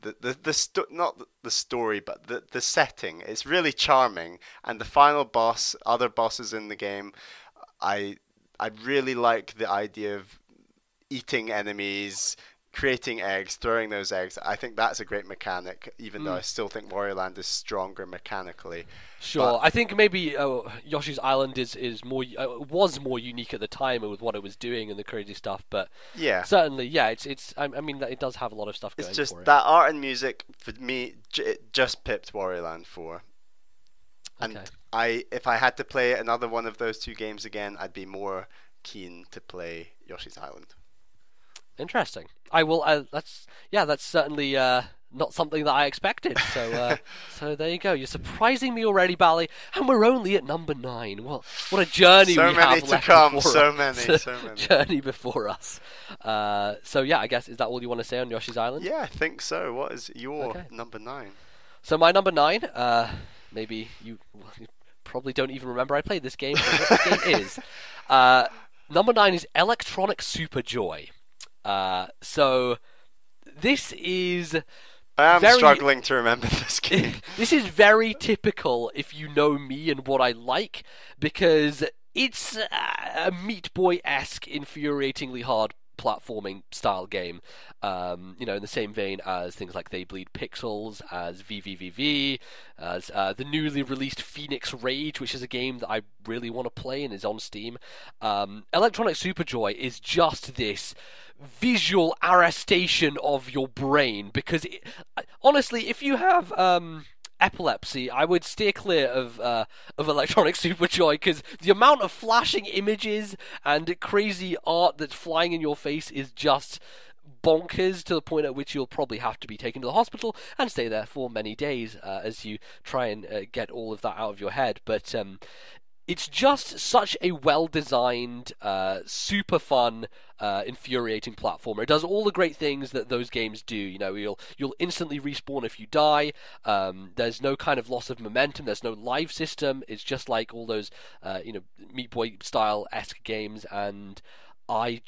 not the story, but the setting is really charming. And the final boss, other bosses in the game, I really like the idea of eating enemies, creating eggs, throwing those eggs. I think that's a great mechanic, even though I still think Wario Land is stronger mechanically. Sure, but I think maybe Yoshi's Island is more was more unique at the time with what it was doing and the crazy stuff. But yeah, certainly, yeah, it's. I mean, it does have a lot of stuff going for it. It's just that art and music for me, it just pipped Wario Land 4. And if I had to play another one of those two games again, I'd be more keen to play Yoshi's Island. Interesting. I will. That's certainly not something that I expected. So, so there you go. You're surprising me already, Bally, and we're only at number 9. Well, what a journey we have left before us. So many. Journey before us. So yeah, I guess is that all you want to say on Yoshi's Island? Yeah, I think so. What is your number 9? So my number 9. Maybe you probably don't even remember I played this game. But what this game is. Number 9 is Electronic Super Joy. So this is. I am struggling to remember this game. This is very typical if you know me and what I like, because it's a Meat Boy-esque, infuriatingly hard platforming style game. In the same vein as things like They Bleed Pixels, as VVVV, as the newly released Phoenix Rage, which is a game that I really want to play and is on Steam. Electronic Super Joy is just this visual arrestation of your brain, because honestly, if you have epilepsy, I would steer clear of Electronic Super Joy, because the amount of flashing images and crazy art that's flying in your face is just bonkers, to the point at which you'll probably have to be taken to the hospital and stay there for many days as you try and get all of that out of your head. But it's just such a well-designed, super fun, infuriating platformer. It does all the great things that those games do. You'll instantly respawn if you die. There's no kind of loss of momentum. There's no live system. It's just like all those, Meat Boy style-esque games. And I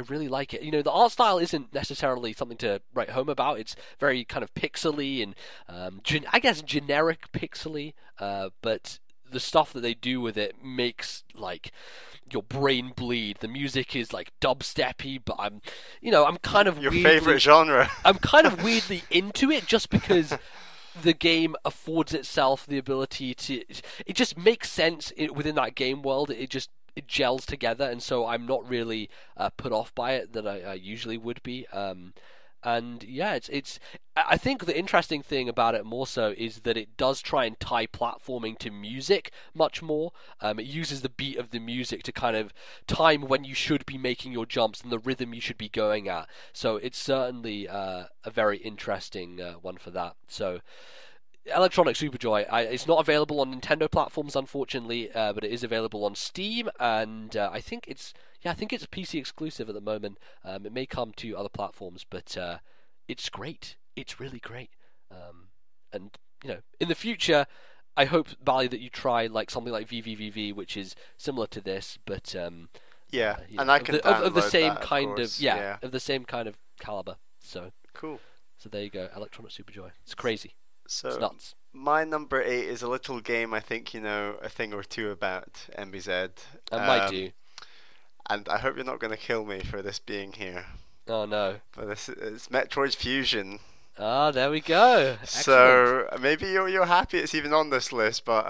really like it. The art style isn't necessarily something to write home about. It's very kind of pixely and I guess generic pixely, but the stuff that they do with it makes like your brain bleed. The music is like dubsteppy, but I'm kind of your weirdly, favorite genre. I'm kind of weirdly into it just because the game affords itself the ability to. It just makes sense within that game world. It gels together, and so I'm not really put off by it that I usually would be. And yeah, it's. I think the interesting thing about it more so is that it does try and tie platforming to music much more. It uses the beat of the music to kind of time when you should be making your jumps and the rhythm you should be going at. So it's certainly a very interesting one for that. So Electronic Superjoy, it's not available on Nintendo platforms, unfortunately, but it is available on Steam, and I think it's a PC exclusive at the moment. It may come to other platforms, but it's great. It's really great. And in the future, I hope, Bally, that you try like something like VVVV, which is similar to this, but yeah, and I can of the same that, kind of of the same kind of caliber. So cool. So there you go, Electronic Superjoy. It's crazy. So it's nuts. My number 8 is a little game I think you know a thing or two about, NBZ. I might do. And I hope you're not going to kill me for this being here. Oh no. But it's Metroid Fusion. Ah, there we go. Excellent. So maybe you're happy it's even on this list, but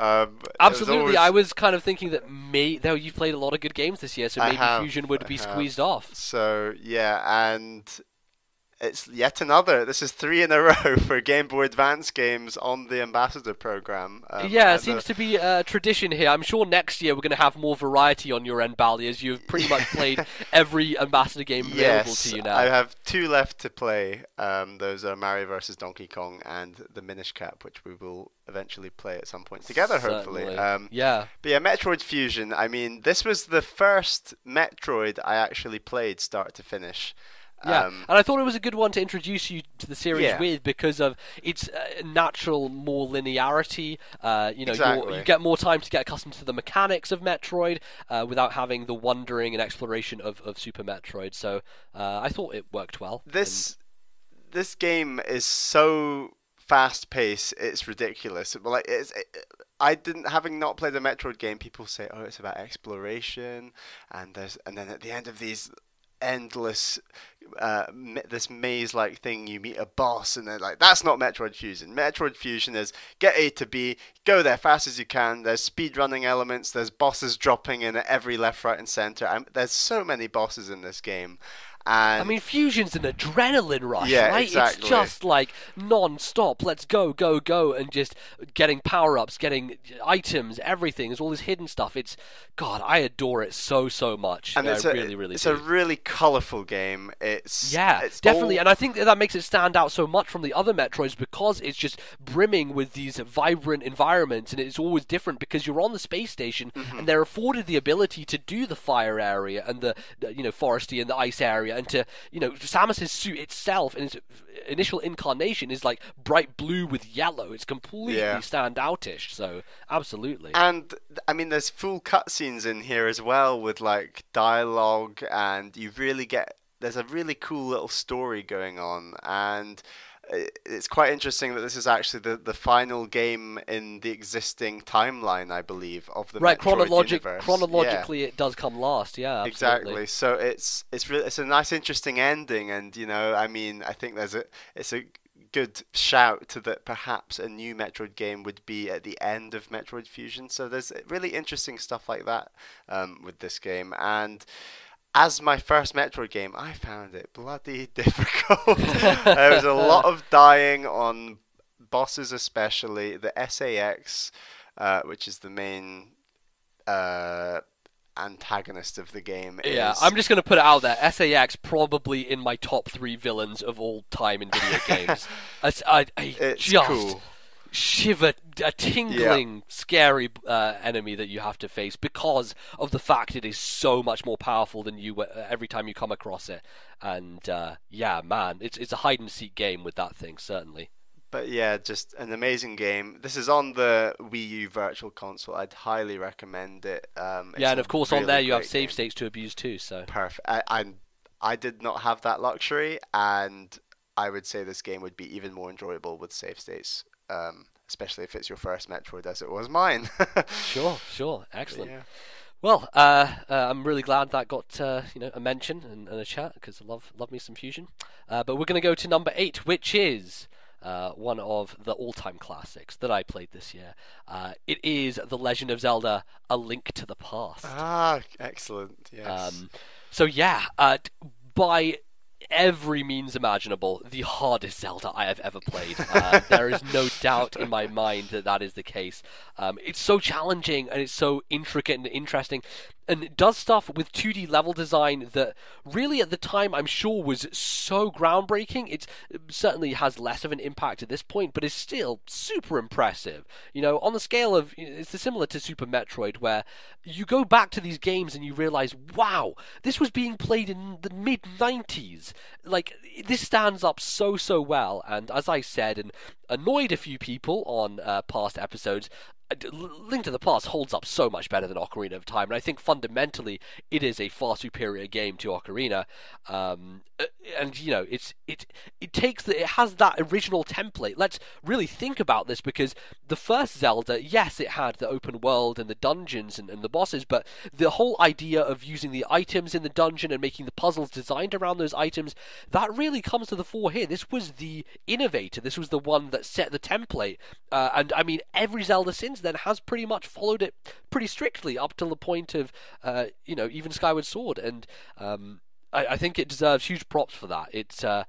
absolutely. I was kind of thinking that you've played a lot of good games this year, so maybe Fusion would be squeezed off. So yeah, and it's yet another. This is 3 in a row for Game Boy Advance games on the Ambassador program. It seems to be a tradition here. I'm sure next year we're going to have more variety on your end, Bally, as you've pretty much played every Ambassador game available to you now. I have 2 left to play. Those are Mario vs. Donkey Kong and the Minish Cap, which we will eventually play at some point together, hopefully. But Metroid Fusion, I mean, this was the first Metroid I actually played start to finish. Yeah, and I thought it was a good one to introduce you to the series with because of its natural more linearity. Exactly. You get more time to get accustomed to the mechanics of Metroid without having the wondering and exploration of Super Metroid. So I thought it worked well. This game is so fast-paced, it's ridiculous. Having not played a Metroid game, people say, "Oh, it's about exploration," and then at the end of these endless this maze-like thing, you meet a boss, and they're like, that's not Metroid Fusion. Metroid Fusion is get A to B, go there fast as you can. There's speed-running elements, there's bosses dropping in at every left, right, and center. There's so many bosses in this game. And I mean, Fusion's an adrenaline rush, yeah, right? Exactly. It's just like non-stop. Let's go, go, go, and just getting power-ups, getting items, everything. There's all this hidden stuff. God, I adore it so much. And it's a really colourful game. It's definitely, and I think that makes it stand out so much from the other Metroids because it's just brimming with these vibrant environments, and it's always different because you're on the space station, and they're afforded the ability to do the fire area and the foresty and the ice area. And to, Samus's suit itself in its initial incarnation is like bright blue with yellow. It's completely standoutish. So absolutely. And I mean, there's full cutscenes in here as well with like dialogue, and there's a really cool little story going on, and it's quite interesting that this is actually the final game in the existing timeline, I believe, of the Metroid universe. Chronologically, it does come last. Yeah, absolutely. Exactly. So it's a nice, interesting ending, and I think it's a good shout to that perhaps a new Metroid game would be at the end of Metroid Fusion. So there's really interesting stuff like that with this game, and as my first Metroid game, I found it bloody difficult. There was a lot of dying on bosses, especially the SAX, which is the main antagonist of the game. I'm just going to put it out there. SAX probably in my top 3 villains of all time in video games. It's cool. Shiver, a tingling, scary enemy that you have to face because of the fact it is so much more powerful than you every time you come across it. And man, it's a hide and seek game with that thing, certainly. But yeah, just an amazing game. This is on the Wii U Virtual Console. I'd highly recommend it. Yeah, It's and a of course on really there you have great save game. states to abuse too. So Perfect. I did not have that luxury, and I would say this game would be even more enjoyable with save states, especially if it's your first Metroid, as it was mine. sure, excellent. Yeah. Well, I'm really glad that got a mention and a chat because I love me some Fusion. But we're going to go to number 8, which is one of the all-time classics that I played this year. It is The Legend of Zelda: A Link to the Past. Ah, excellent. Yes. So yeah, by every means imaginable, the hardest Zelda I have ever played. There is no doubt in my mind that that is the case. It's so challenging and it's so intricate and interesting, and it does stuff with 2D level design that really at the time I'm sure was so groundbreaking. It certainly has less of an impact at this point, but is still super impressive. On the scale of, it's similar to Super Metroid, where you go back to these games and you realize, wow, this was being played in the mid 90s. Like, this stands up so well, and as I said and annoyed a few people on past episodes, Link to the Past holds up so much better than Ocarina of Time, and I think fundamentally it is a far superior game to Ocarina. And it has that original template. Let's really think about this, because the first Zelda, yes, it had the open world and the dungeons and the bosses, but the whole idea of using the items in the dungeon and making the puzzles designed around those items, that really comes to the fore here. This was the innovator. This was the one that set the template. And I mean, every Zelda since then has pretty much followed it pretty strictly up to the point of, even Skyward Sword. And I think it deserves huge props for that. It's a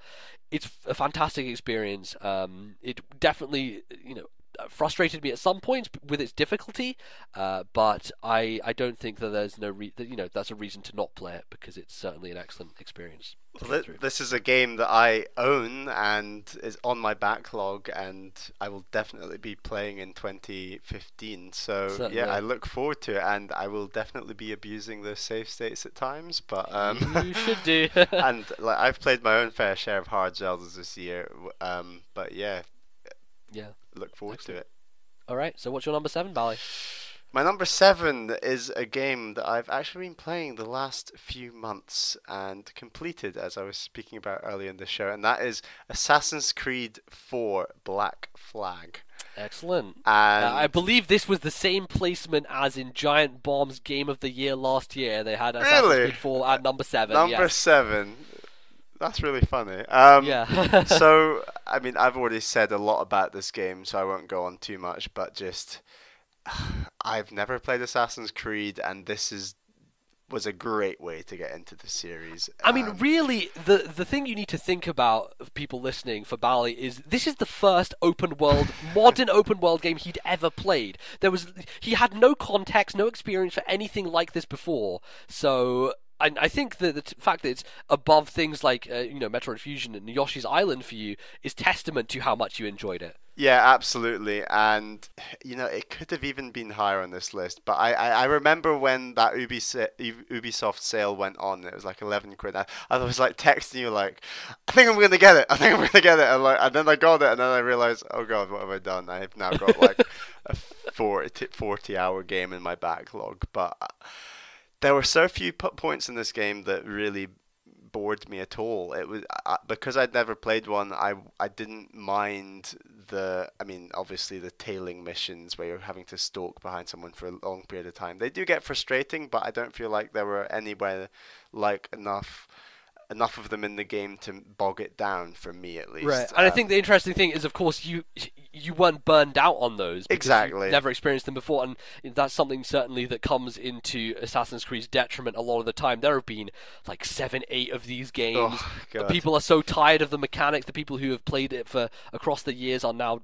fantastic experience. It definitely, frustrated me at some points with its difficulty, but I don't think that there's that's a reason to not play it, because it's certainly an excellent experience. Well, this is a game that I own and is on my backlog, and I will definitely be playing in 2015. So Certainly. yeah, I look forward to it, and I will definitely be abusing the save states at times. But You should do. and like I've played my own fair share of hard Zeldas this year. But yeah, look forward to it. All right. So what's your number 7, Bally? My number 7 is a game that I've actually been playing the last few months and completed, as I was speaking about earlier in the show, and that is Assassin's Creed 4 Black Flag. Excellent. And I believe this was the same placement as in Giant Bomb's Game of the Year last year. They had Assassin's Creed 4 at number 7. Number 7. That's really funny. Yeah. So, I mean, I've already said a lot about this game, so I won't go on too much, but just... I've never played Assassin's Creed, and this was a great way to get into the series. I mean, really, the thing you need to think about, of people listening, for Bally, is this is the first modern open world game he'd ever played. He had no context, no experience for anything like this before, so... I think the fact that it's above things like Metroid Fusion and Yoshi's Island for you is testament to how much you enjoyed it. Yeah, absolutely, and it could have even been higher on this list. But I remember when that Ubisoft sale went on, it was like 11 quid. I was like texting you like, I think I'm gonna get it. And then I got it, and then I realized, oh god, what have I done? I've now got like a 40-hour game in my backlog, but. There were so few points in this game that really bored me at all. It was because I'd never played one. I didn't mind obviously the tailing missions where you're having to stalk behind someone for a long period of time. They do get frustrating, but I don't feel like there were anywhere like enough of them in the game to bog it down, for me at least. Right, and I think the interesting thing is, of course, you weren't burned out on those. Exactly. You never experienced them before, and that's something certainly that comes into Assassin's Creed's detriment a lot of the time. There have been like 7, 8 of these games. Oh, God. People are so tired of the mechanics. The people who have played it for across the years are now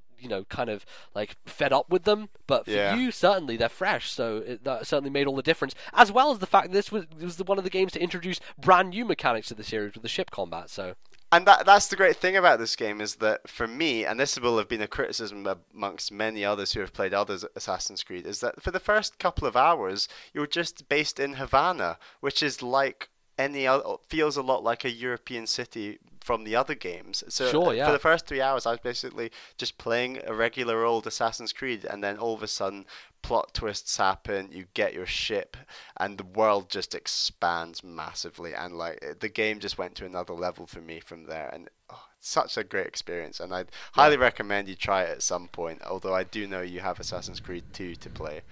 kind of like fed up with them, but for you, certainly they're fresh, so that certainly made all the difference, as well as the fact that this was one of the games to introduce brand new mechanics to the series with the ship combat. So, and that's the great thing about this game, is that for me, and this will have been a criticism amongst many others who have played other Assassin's Creed, is that for the first couple of hours you're just based in Havana, which is like any other, feels a lot like a European city from the other games. So Sure, for yeah. the first 3 hours, I was basically just playing a regular old Assassin's Creed, and then all of a sudden, plot twists happen. You get your ship, and the world just expands massively, and like the game just went to another level for me from there. And oh, it's such a great experience, and I'd Yeah. highly recommend you try it at some point. Although I do know you have Assassin's Creed 2 to play.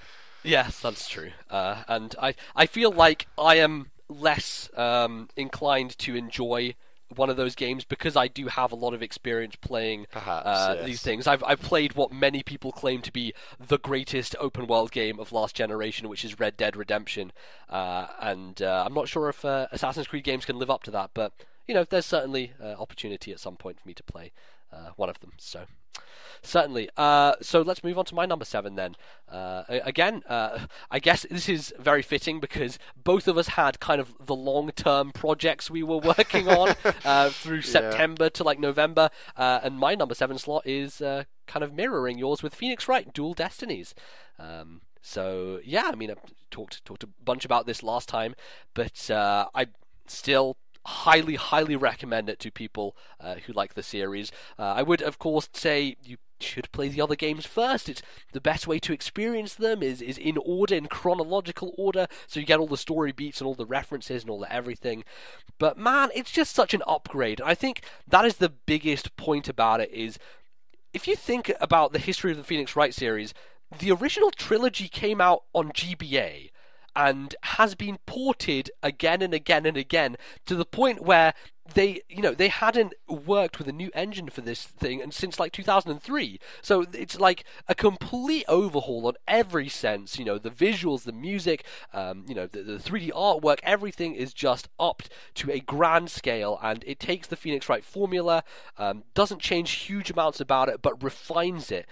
Yes, that's true. And I feel like I am less inclined to enjoy one of those games because I do have a lot of experience playing Perhaps, these yes. things. I've played what many people claim to be the greatest open world game of last generation, which is Red Dead Redemption. And I'm not sure if Assassin's Creed games can live up to that, but there's certainly opportunity at some point for me to play one of them. So. Certainly. So let's move on to my number 7 then. Again, I guess this is very fitting because both of us had kind of the long-term projects we were working on through Yeah. September to like November, and my number 7 slot is kind of mirroring yours with Phoenix Wright, Dual Destinies. So yeah, I mean, I talked a bunch about this last time, but I still highly recommend it to people who like the series. I would of course say you should play the other games first. It's the best way to experience them is in order, in chronological order, so you get all the story beats and all the references and all the everything. But man, it's just such an upgrade. I think that is the biggest point about it is if you think about the history of the Phoenix Wright series, the original trilogy came out on GBA and has been ported again and again and again to the point where they hadn't worked with a new engine for this thing and since like 2003. So it's like a complete overhaul on every sense. The visuals, the music, the 3D artwork, everything is just upped to a grand scale, and it takes the Phoenix Wright formula, doesn't change huge amounts about it, but refines it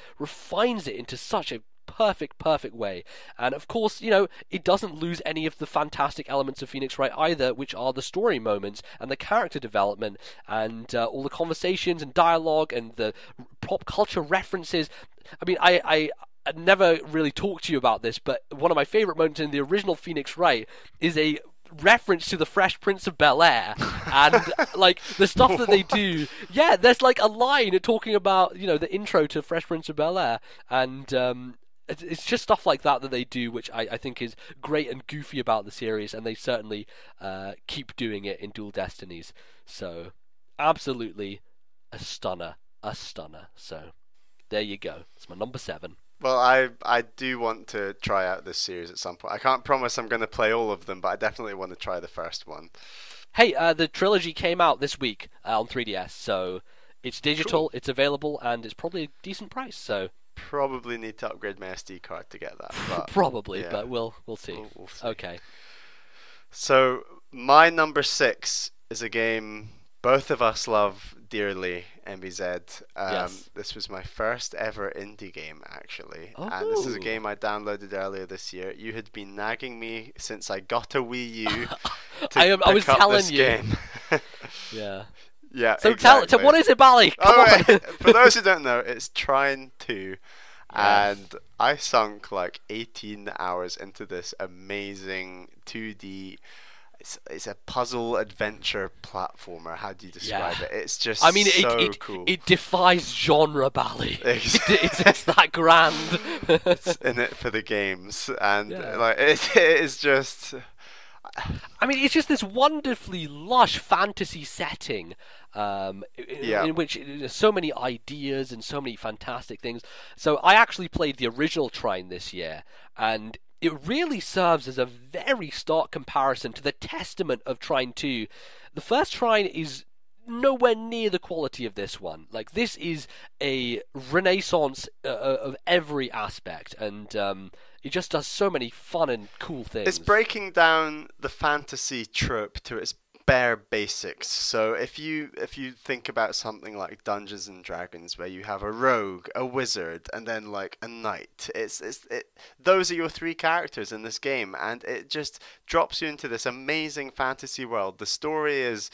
into such a perfect way. And of course, it doesn't lose any of the fantastic elements of Phoenix Wright either, which are the story moments and the character development and all the conversations and dialogue and the pop culture references. I mean, I never really talked to you about this, but one of my favorite moments in the original Phoenix Wright is a reference to the Fresh Prince of Bel-Air, and like the stuff that they do. Yeah, there's like a line talking about the intro to Fresh Prince of Bel-Air, and it's just stuff like that they do, which I think is great and goofy about the series, and they certainly keep doing it in Dual Destinies. So, absolutely a stunner. So, there you go. It's my number 7. Well, I do want to try out this series at some point. I can't promise I'm going to play all of them, but I definitely want to try the first one. Hey, the trilogy came out this week on 3DS, so it's digital, Cool. it's available, and it's probably a decent price. So Probably need to upgrade my SD card to get that. But probably, yeah, but we'll see. we'll see. Okay. So my number 6 is a game both of us love dearly, NBZ. Yes. This was my first ever indie game, actually. And this is a Oh. game I downloaded earlier this year. You had been nagging me since I got a Wii U to I was pick up telling this you. game. Yeah. Yeah, So exactly. what is it, Bally? Come All on. right. For those who don't know, it's Trine 2. Yes. And I sunk like 18 hours into this amazing 2D. It's a puzzle adventure platformer. How do you describe Yeah. it? It's just I mean, so cool. it defies genre, Bally. Exactly. It's that grand. It's in it for the games, and Yeah. like it is just. I mean, it's just this wonderfully lush fantasy setting, Yeah. in which there's so many ideas and so many fantastic things. So I actually played the original Trine this year, and it really serves as a very stark comparison to the testament of Trine 2. The first Trine is nowhere near the quality of this one. Like, this is a renaissance of every aspect, and it just does so many fun and cool things. It's breaking down the fantasy trope to its bare basics. So if you think about something like Dungeons and Dragons, where you have a rogue, a wizard, and then like a knight, those are your three characters in this game, and it just drops you into this amazing fantasy world. The story is.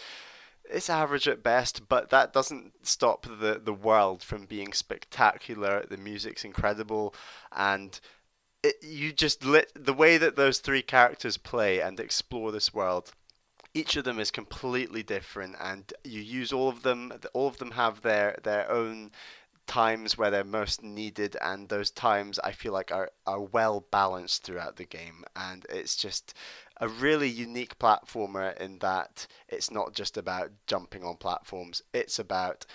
It's average at best, but that doesn't stop the world from being spectacular. The music's incredible, and the way that those three characters play and explore this world each of them is completely different, and you use all of them. All of them have their own times where they're most needed, and those times I feel like are well balanced throughout the game. And it's just a really unique platformer in that it's not just about jumping on platforms. It's about,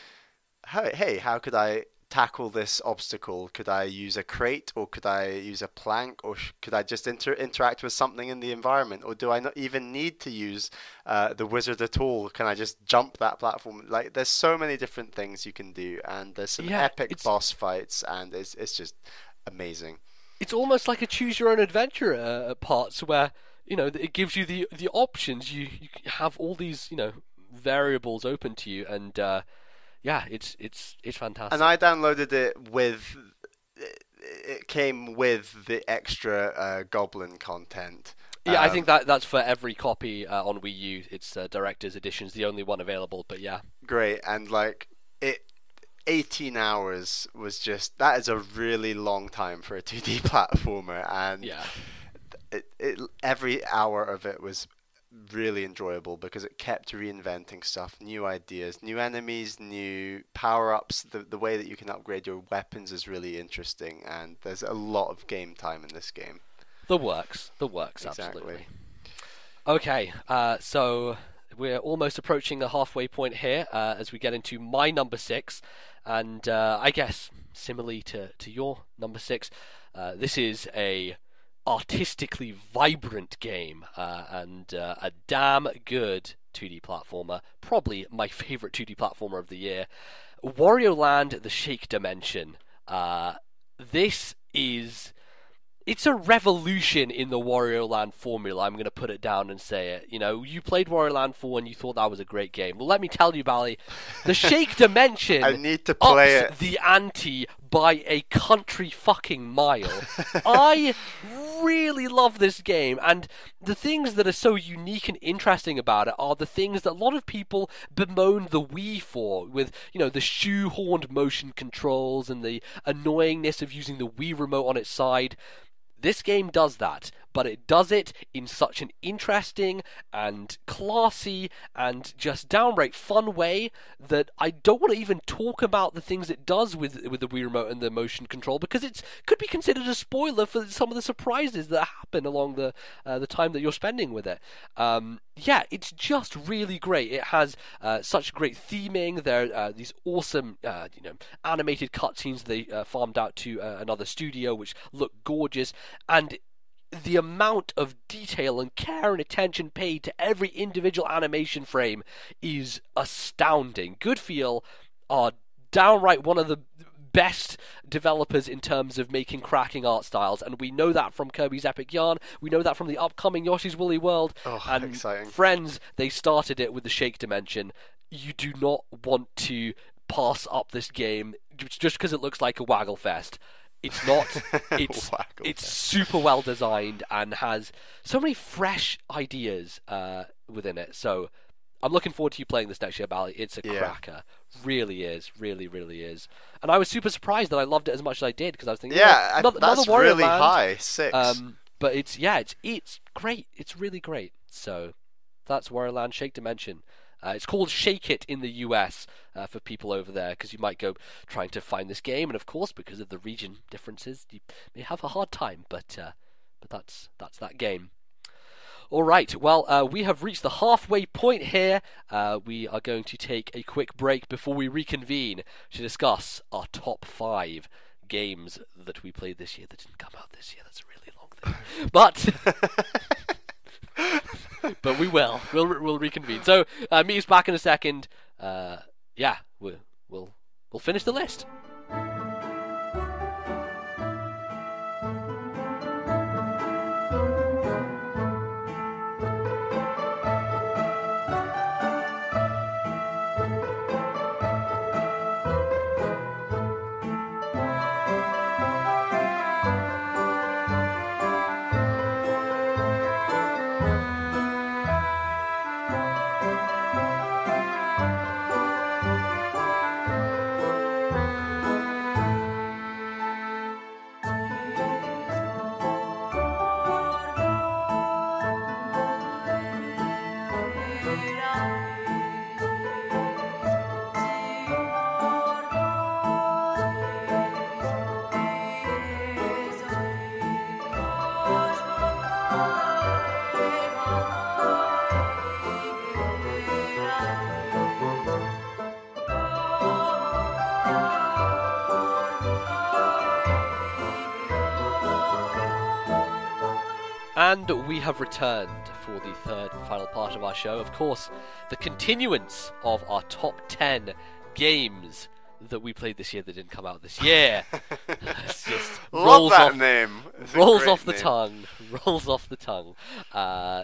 hey, how could I tackle this obstacle? Could I use a crate, or could I use a plank, or could I just interact with something in the environment, or do I not even need to use the wizard at all? Can I just jump that platform? Like, there's so many different things you can do, and there's some epic boss fights, and it's just amazing. It's almost like a choose your own adventure at parts where, you know, it gives you the options. You have all these, you know, variables open to you, and yeah, it's fantastic. And I downloaded it with, it came with the extra goblin content. Yeah, I think that's for every copy on Wii U. It's Director's Edition's the only one available, but yeah. Great, and like, 18 hours was just, that is a really long time for a 2D platformer, and yeah. Every hour of it was really enjoyable because it kept reinventing stuff, new ideas, new enemies, new power-ups. The way that you can upgrade your weapons is really interesting, and there's a lot of game time in this game. The works, exactly. Absolutely. Okay, so we're almost approaching the halfway point here as we get into my number 6, and I guess similarly to your number 6, this is a artistically vibrant game and a damn good 2D platformer, probably my favorite 2D platformer of the year, Wario Land: The Shake Dimension. This is... It's a revolution in the Wario Land formula. I'm going to put it down and say it. You know, you played Wario Land 4 and you thought that was a great game. Well, let me tell you, Bally, the Shake Dimension I need to play ups the ante by a country fucking mile. I really love this game, and the things that are so unique and interesting about it are the things that a lot of people bemoaned the Wii for, with, you know, the shoehorned motion controls and the annoyingness of using the Wii remote on its side. This game does that, but it does it in such an interesting and classy and just downright fun way that I don't want to even talk about the things it does with the Wii Remote and the motion control, because it could be considered a spoiler for some of the surprises that happen along the time that you're spending with it. Yeah, it's just really great. It has such great theming. There are these awesome, animated cutscenes they farmed out to another studio, which look gorgeous, and the amount of detail and care and attention paid to every individual animation frame is astounding. Goodfeel are downright one of the best developers in terms of making cracking art styles, and we know that from Kirby's Epic Yarn, we know that from the upcoming Yoshi's Woolly World, and exciting. Friends, they started it with the Shake Dimension. You do not want to pass up this game just because it looks like a Waggle Fest. It's not. It's super well designed and has so many fresh ideas within it. So I'm looking forward to you playing this next year, Bally. It's a cracker. Really is. Really, really is. And I was super surprised that I loved it as much as I did, because I was thinking, that's another really Land. high, 6. But it's great. It's really great. So that's Wario Land: Shake Dimension. It's called Shake It in the US for people over there, because you might go trying to find this game, and of course, because of the region differences, you may have a hard time. But that's that game. All right. Well, we have reached the halfway point here. We are going to take a quick break before we reconvene to discuss our top 5 games that we played this year that didn't come out this year. That's a really long thing, but we will. We'll reconvene. So meet us back in a second. We'll finish the list. And we have returned for the third and final part of our show. Of course, the continuance of our top 10 games that we played this year that didn't come out this year. It's just Love that name. Rolls off the tongue. Rolls off the tongue.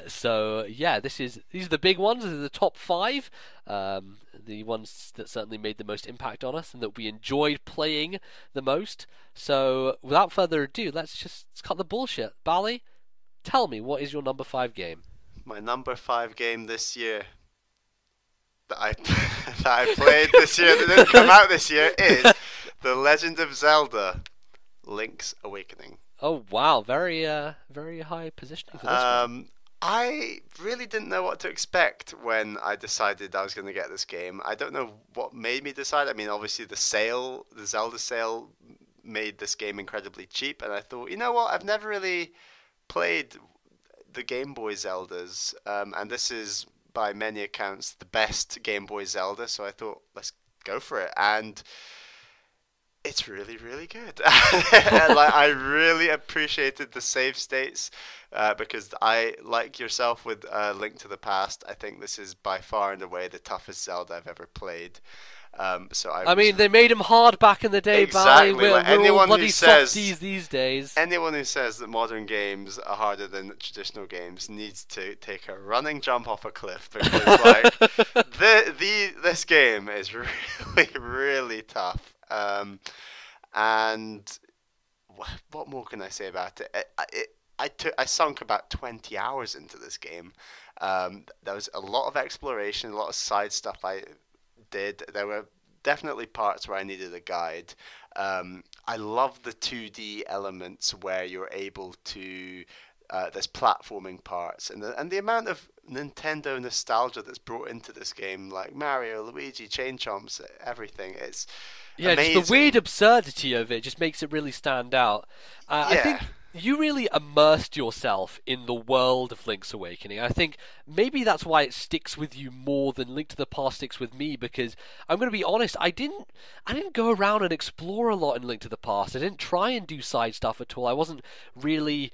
So yeah, these are the big ones. These are the top 5. The ones that certainly made the most impact on us and that we enjoyed playing the most. So without further ado, let's cut the bullshit. Bally, tell me, what is your number 5 game? My number 5 game this year that I played this year that didn't come out this year is The Legend of Zelda: Link's Awakening. Oh wow, very high positioning for this one. I really didn't know what to expect when I decided I was going to get this game. I don't know what made me decide. I mean, obviously the Zelda sale made this game incredibly cheap, and I thought, you know what, I've never really played the Game Boy Zeldas, and this is by many accounts the best Game Boy Zelda, so I thought, let's go for it. And it's really, really good. I really appreciated the save states, because I, like yourself with Link to the Past, I think this is by far and away the toughest Zelda I've ever played. I mean, they made him hard back in the day, exactly. Bally. We're all bloody softies these days. Anyone who says that modern games are harder than traditional games needs to take a running jump off a cliff, because this game is really, really tough. And what more can I say about it? I sunk about 20 hours into this game. There was a lot of exploration, a lot of side stuff I did. There were definitely parts where I needed a guide. I love the 2D elements where you're able to there's platforming parts, and the amount of Nintendo nostalgia that's brought into this game, like Mario, Luigi, Chain Chomps, everything. It's amazing. Just the weird absurdity of it just makes it really stand out. I think you really immersed yourself in the world of Link's Awakening. I think maybe that's why it sticks with you more than Link to the Past sticks with me, because I'm going to be honest, I didn't go around and explore a lot in Link to the Past. I didn't try and do side stuff at all. I wasn't really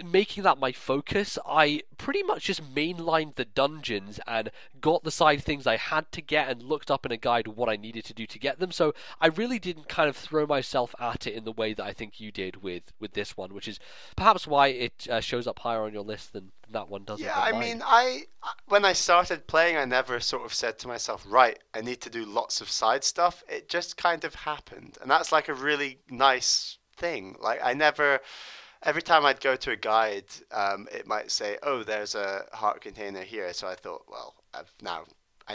making that my focus. I pretty much just mainlined the dungeons and got the side things I had to get and looked up in a guide what I needed to do to get them. So I really didn't kind of throw myself at it in the way that I think you did with this one, which is perhaps why it shows up higher on your list than that one does. Yeah, I mean, when I started playing, I never sort of said to myself, right, I need to do lots of side stuff. It just kind of happened, and that's like a really nice thing. Like every time I'd go to a guide, it might say, oh, there's a heart container here. So I thought, well, I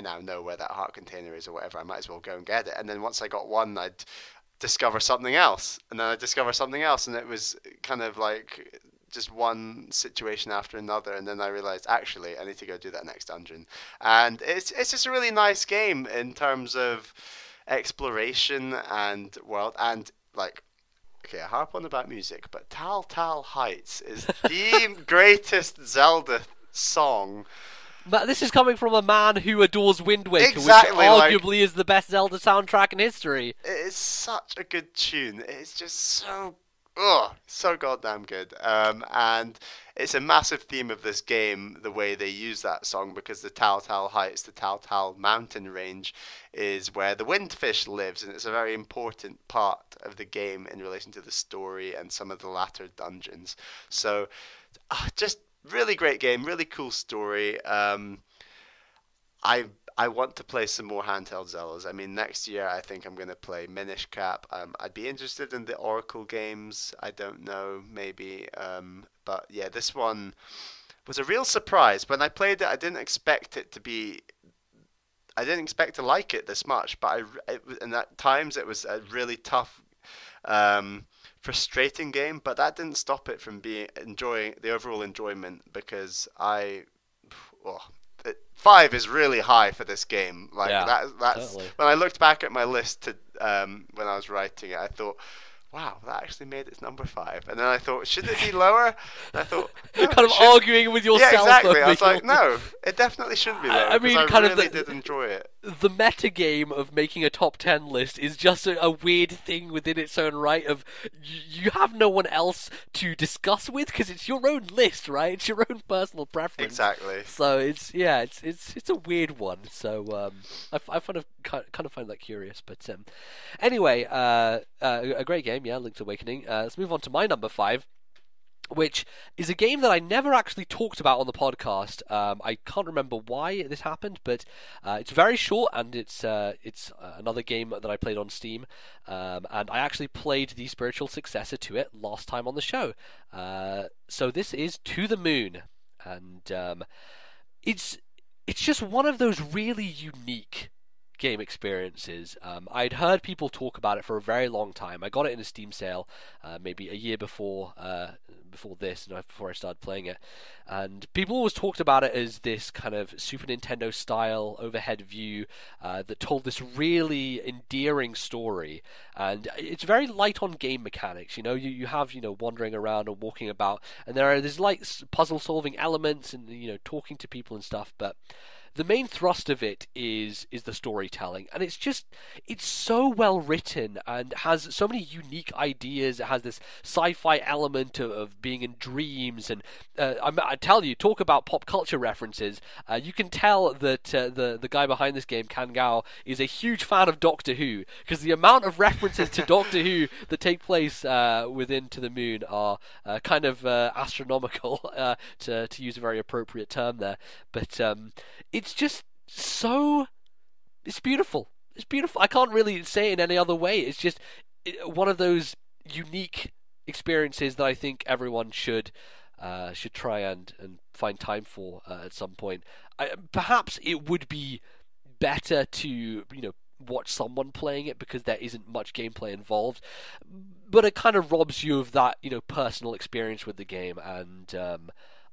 now know where that heart container is or whatever. I might as well go and get it. And then once I got one, I'd discover something else. And then I'd discover something else. And it was kind of like just one situation after another. And then I realized, actually, I need to go do that next dungeon. And it's just a really nice game in terms of exploration and world. And like, okay, I harp on about music, but Tal Tal Heights is the greatest Zelda song. But this is coming from a man who adores Wind Waker, Exactly, which arguably is the best Zelda soundtrack in history. It is such a good tune. It's just so goddamn good. And it's a massive theme of this game, the way they use that song, because the Tal Tal Heights, the Tal Tal mountain range, is where the windfish lives, and it's a very important part of the game in relation to the story and some of the latter dungeons. So, just really great game, really cool story. I want to play some more handheld Zeldas. I mean, next year I think I'm going to play Minish Cap. I'd be interested in the Oracle games. I don't know, maybe. But yeah, this one was a real surprise. When I played it, I didn't expect to like it this much. But and at times it was a really tough, frustrating game. But that didn't stop it from enjoying the overall enjoyment, because 5 is really high for this game. Like Yeah, that's totally. when I looked back at my list to when I was writing it, I thought, wow, that actually made it number 5. And then I thought, should it be lower? And I thought, no, Kind it of shouldn't. arguing with Yeah, yourself. exactly. I was over like, no, it definitely shouldn't be lower I because mean, I kind of really did enjoy it. the meta game of making a top 10 list is just a weird thing within its own right of you have no one else to discuss with because it's your own list, right? It's your own personal preference. Exactly. So it's a weird one. So I kind of find that curious. But anyway, a great game, yeah, Link's Awakening. Let's move on to my number 5, which is a game that I never actually talked about on the podcast. I can't remember why this happened, but it's very short, and it's another game that I played on Steam, and I actually played the spiritual successor to it last time on the show. So this is To the Moon, and it's just one of those really unique game experiences. I'd heard people talk about it for a very long time. I got it in a Steam sale, maybe a year before this, before I started playing it, and people always talked about it as this kind of Super Nintendo style overhead view that told this really endearing story, and it's very light on game mechanics. You have wandering around and walking about, and there's like puzzle solving elements and talking to people and stuff, but the main thrust of it is the storytelling, and it's so well written and has so many unique ideas. It has this sci-fi element of being in dreams, and I tell you, talk about pop culture references. You can tell that the guy behind this game, Kangao, is a huge fan of Doctor Who, because the amount of references to Doctor Who that take place within To the Moon are kind of astronomical, to use a very appropriate term there. But it's just it's beautiful. It's beautiful. I can't really say it in any other way. It's just one of those unique experiences that I think everyone should try and find time for at some point. Perhaps it would be better to watch someone playing it because there isn't much gameplay involved, but it kind of robs you of that personal experience with the game, and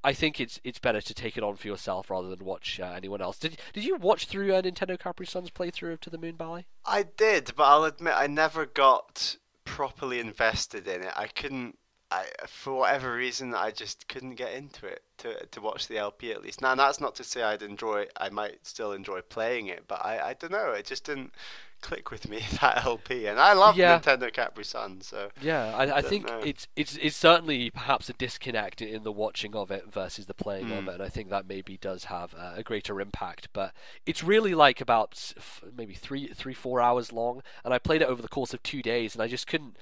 I think it's better to take it on for yourself rather than watch anyone else. Did you watch through Nintendo Capri Sun's playthrough of To the Moon, Bally? I did, but I'll admit I never got properly invested in it. I couldn't. For whatever reason, I just couldn't get into it to watch the LP at least. Now, that's not to say I might still enjoy playing it, but I don't know. It just didn't click with me, that LP, and I love Nintendo Capri Sun. So yeah, I think it's certainly perhaps a disconnect in the watching of it versus the playing of it, and I think that maybe does have a greater impact. But it's really like about maybe 4 hours long, and I played it over the course of 2 days, and I just couldn't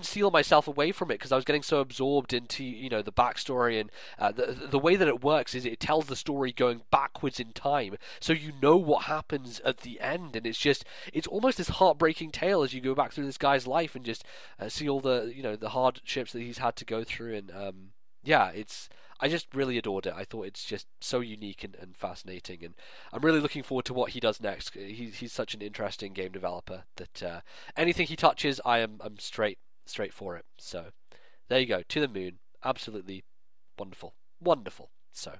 seal myself away from it because I was getting so absorbed into the backstory, and the way that it works is it tells the story going backwards in time, so what happens at the end, and it's almost this heartbreaking tale as you go back through this guy's life and just see all the the hardships that he's had to go through, and I just really adored it. I thought it's just so unique and fascinating, and I'm really looking forward to what he does next. He's such an interesting game developer that anything he touches, I'm straight for it. So there you go, To the Moon, absolutely wonderful. So,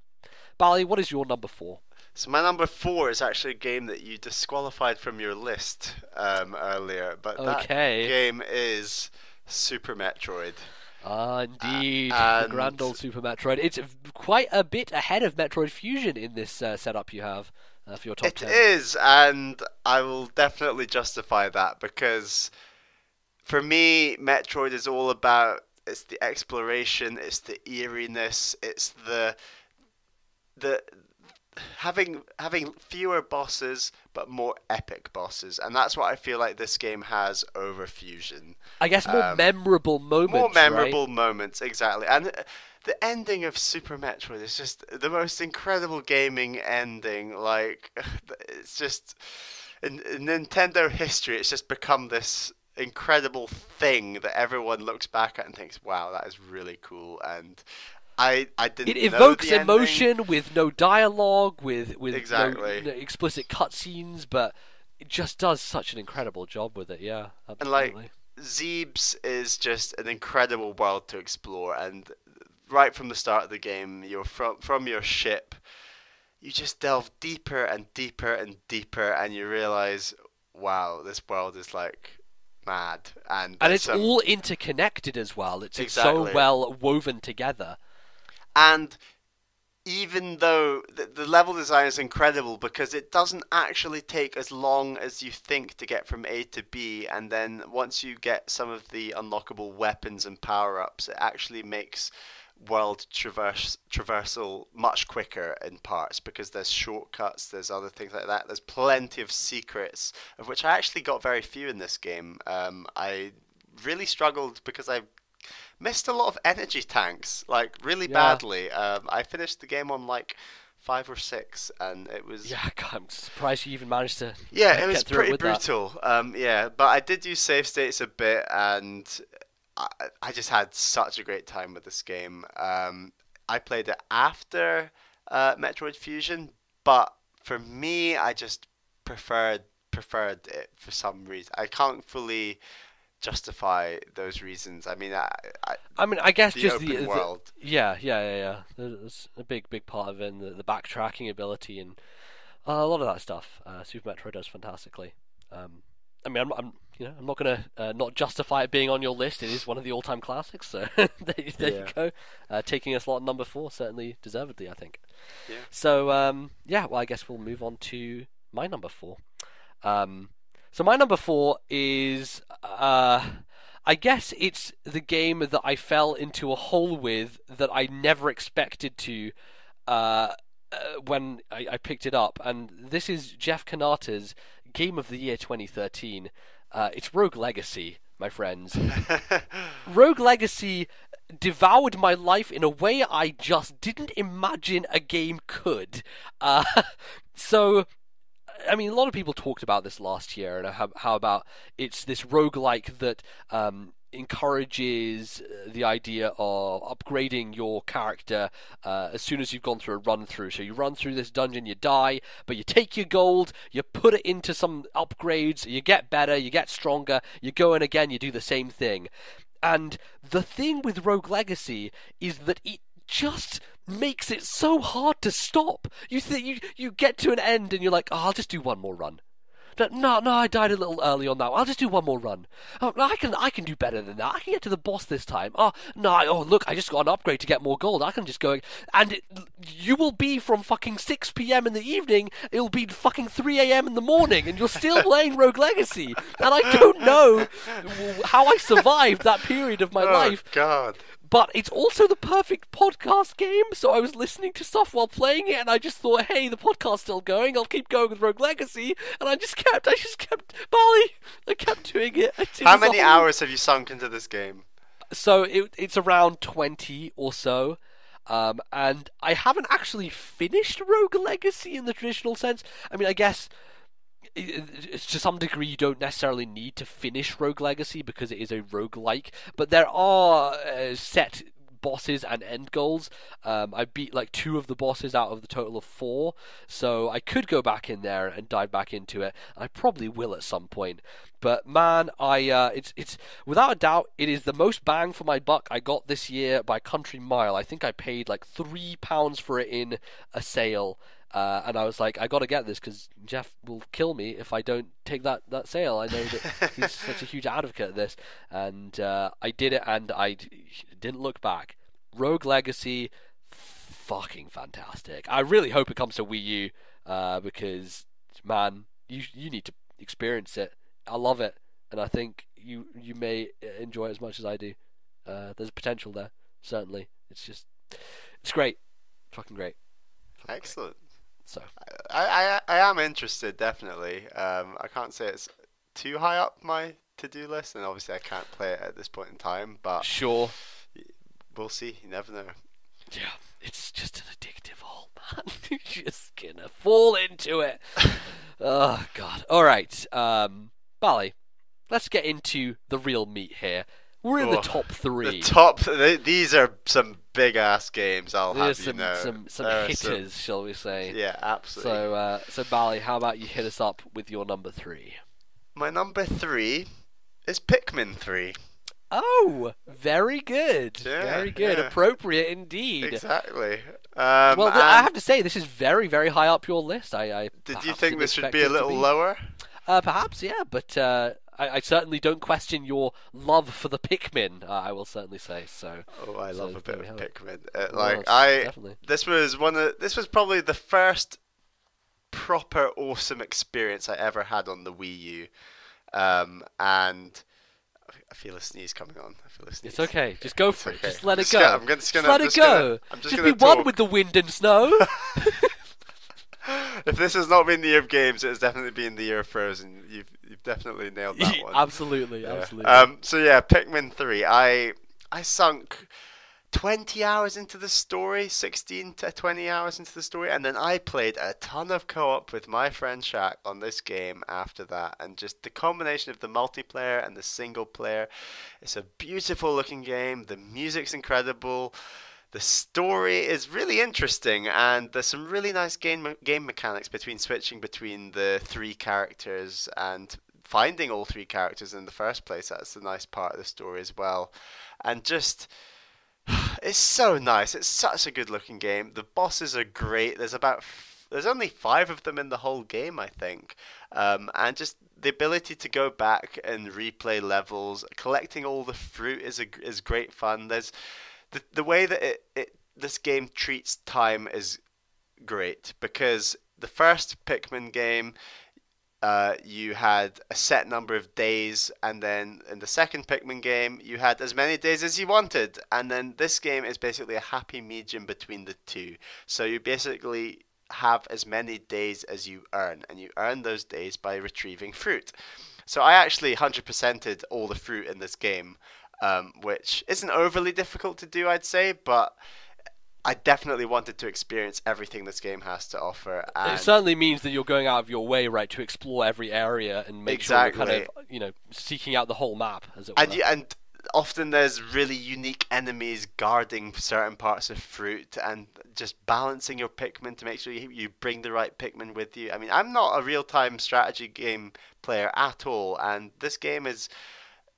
Bally, what is your number 4? So my number 4 is actually a game that you disqualified from your list earlier, but that game is Super Metroid. Ah, indeed, the grand old Super Metroid. It's quite a bit ahead of Metroid Fusion in this setup you have for your top 10. It is, and I will definitely justify that, because for me, Metroid is all about, it's the exploration, it's the eeriness, it's the having fewer bosses but more epic bosses, and that's what I feel like this game has over Fusion. I guess more memorable moments. More memorable right? moments, exactly. And the ending of Super Metroid is just the most incredible gaming ending. Like, it's just in Nintendo history, it's just become this incredible thing that everyone looks back at and thinks, "Wow, that is really cool." And I didn't. It evokes emotion with no dialogue, with exactly. no explicit cutscenes, but it just does such an incredible job with it. Yeah, absolutely. And like, Zeebs is just an incredible world to explore, and right from the start of the game, you're from your ship. you just delve deeper and deeper and deeper, and you realize, wow, this world is like mad, and And there's it's some all interconnected as well. It's so exactly. well woven together. And even though the level design is incredible because it doesn't actually take as long as you think to get from A to B, and then once you get some of the unlockable weapons and power-ups, it actually makes world traversal much quicker in parts because there's shortcuts, there's other things like that. There's plenty of secrets, of which I actually got very few in this game. I really struggled because I missed a lot of energy tanks, like really Yeah. badly. I finished the game on like 5 or 6, and it was Yeah, God, I'm surprised you even managed to yeah, it was get through it pretty with that. brutal. Yeah, but I did use save states a bit, and I, I just had such a great time with this game. I played it after Metroid Fusion, but for me, I just preferred it for some reason. I can't fully justify those reasons. I mean, I mean, I guess the just open world. yeah. There's a big part of it, and the backtracking ability, and a lot of that stuff. Super Metroid does fantastically. I mean, I'm not gonna not justify it being on your list. It is one of the all-time classics. So there you Yeah, go. Taking a slot at number 4, certainly deservedly, I think. yeah. So yeah, well, I guess we'll move on to my number 4. Um, so my number 4 is I guess it's the game that I fell into a hole with that I never expected to uh, when I picked it up, and this is Jeff Kanata's Game of the Year 2013. It's Rogue Legacy, my friends. Rogue Legacy devoured my life in a way I just didn't imagine a game could. So I mean, a lot of people talked about this last year, and how about it's this roguelike that encourages the idea of upgrading your character as soon as you've gone through a run through. So you run through this dungeon, you die, but you take your gold, you put it into some upgrades, you get better, you get stronger, you go in again, you do the same thing. And the thing with Rogue Legacy is that it just makes it so hard to stop. You get to an end and you're like, oh, I'll just do one more run. No, I died a little early on that. I'll just do one more run. Oh, no, I can do better than that. I can get to the boss this time. Oh no, oh look, I just got an upgrade to get more gold. I can just go, and you will be from fucking 6 p.m. in the evening. It'll be fucking 3 a.m. in the morning, and you're still playing Rogue Legacy. And I don't know how I survived that period of my Oh life. God. But it's also the perfect podcast game, so I was listening to stuff while playing it, and I just thought, hey, the podcast's still going, I'll keep going with Rogue Legacy, and I just kept, Bally, I kept doing it. How many hours have you sunk into this game? So it's around 20 or so, and I haven't actually finished Rogue Legacy in the traditional sense. I mean, I guess to some degree you don't necessarily need to finish Rogue Legacy because it is a roguelike, but there are set bosses and end goals. I beat like 2 of the bosses out of the total of 4, so I could go back in there and dive back into it. I probably will at some point. But man, it's without a doubt it is the most bang for my buck I got this year by country mile. I think I paid like £3 for it in a sale. And I was like, I got to get this because Jeff will kill me if I don't take that sale. I know that he's such a huge advocate of this, and I did it, and I didn't look back. Rogue Legacy, fucking fantastic. I really hope it comes to Wii U because man, you need to experience it. I love it, and I think you may enjoy it as much as I do. There's potential there, certainly. It's great, fucking great. Excellent. So I am interested, definitely. I can't say it's too high up my to-do list, and obviously I can't play it at this point in time, but sure. we'll see. You never know. Yeah, it's just an addictive hole, man. You're just gonna fall into it. Oh god. All right, Bally, let's get into the real meat here. We're in the top 3. These are some big ass games. I'll have There's you know. some hitters, shall we say? Yeah, absolutely. So Bally, how about you hit us up with your number 3? My number 3 is Pikmin 3. Oh, very good. Yeah, Very good. yeah. Appropriate indeed. Exactly. Well, I And have to say, this is very, very high up your list. I did you perhaps think didn't this should expect be a it to little lower? Perhaps, yeah, but I certainly don't question your love for the Pikmin. I will certainly say so. Oh, I love a bit there we of have it. Pikmin. Well, definitely. This was probably the first proper awesome experience I ever had on the Wii U. And I feel a sneeze coming on. I feel a sneeze. It's okay. Just go for it. Okay. Just let it go. I'm just gonna let it go. I'm just gonna be one talk. with the wind and snow. If this has not been the year of games, it has definitely been the year of Frozen. You've definitely nailed that one. Absolutely, Yeah. absolutely. So yeah, Pikmin 3. I sunk 20 hours into the story, 16 to 20 hours into the story, and then I played a ton of co-op with my friend Shaq on this game after that, and just the combination of the multiplayer and the single player, it's a beautiful looking game, the music's incredible, the story is really interesting, and there's some really nice game mechanics between switching between the three characters and finding all three characters in the first place. That's the nice part of the story as well. And just, it's so nice. It's such a good looking game. The bosses are great. There's only 5 of them in the whole game, I think. And just the ability to go back and replay levels, collecting all the fruit is great fun. There's the way that this game treats time is great, because the first Pikmin game, you had a set number of days, and then in the second Pikmin game you had as many days as you wanted, and then this game is basically a happy medium between the two. So you basically have as many days as you earn, and you earn those days by retrieving fruit. So I actually 100%ed all the fruit in this game, which isn't overly difficult to do, I'd say, but I definitely wanted to experience everything this game has to offer. And it certainly means that you're going out of your way, right, to explore every area and make sure you're kind of, seeking out the whole map, as it were. And often there's really unique enemies guarding certain parts of fruit, and just balancing your Pikmin to make sure you bring the right Pikmin with you. I mean, I'm not a real-time strategy game player at all, and this game is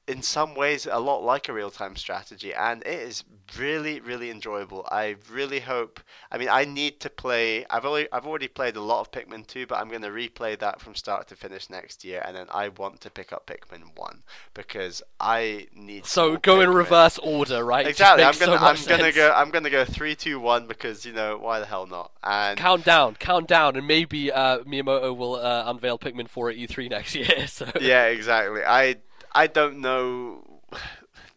in some ways a lot like a real-time strategy, and it is really, really enjoyable. I really hope, I mean, I need to play, I've already played a lot of Pikmin 2, but I'm going to replay that from start to finish next year, and then I want to pick up Pikmin 1 because I need so go Pikmin. in reverse order, right? Exactly. I'm gonna go 3, 2, 1 because why the hell not? And count down, and maybe Miyamoto will unveil Pikmin 4 at E3 next year. So yeah, exactly. I don't know.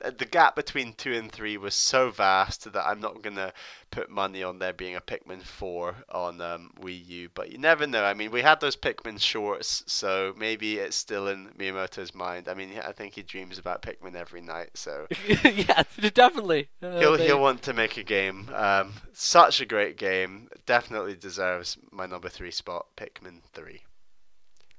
The gap between 2 and 3 was so vast that I'm not going to put money on there being a Pikmin 4 on Wii U. But you never know. I mean, we had those Pikmin shorts, so maybe it's still in Miyamoto's mind. I mean, I think he dreams about Pikmin every night. So yeah, definitely. He'll want to make a game. Such a great game. Definitely deserves my number 3 spot, Pikmin 3.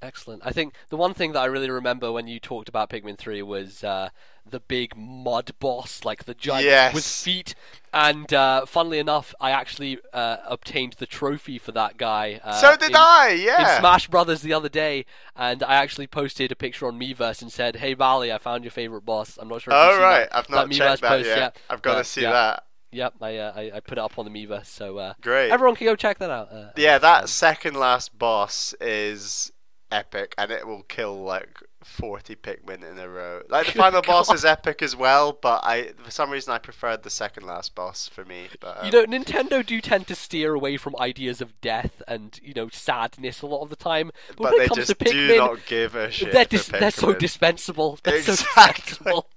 Excellent. I think the one thing that I really remember when you talked about Pikmin 3 was the big mud boss, like the giant with feet. And funnily enough, I actually obtained the trophy for that guy. So did I, yeah. In Smash Brothers the other day, and I actually posted a picture on Miiverse and said, "Hey Bally, I found your favorite boss." I'm not sure if you've seen right. that, I've not checked that post yet. I've got to see that. Yep, I put it up on the Miiverse, so great. Everyone can go check that out. Yeah, that second last boss is epic, and it will kill like 40 Pikmin in a row. Like the final boss is epic as well, but for some reason I preferred the second last boss for me. But Nintendo do tend to steer away from ideas of death and sadness a lot of the time. But when they it comes just to Pikmin, do not give a shit. They're so dispensable. They're so exactly. dispensable.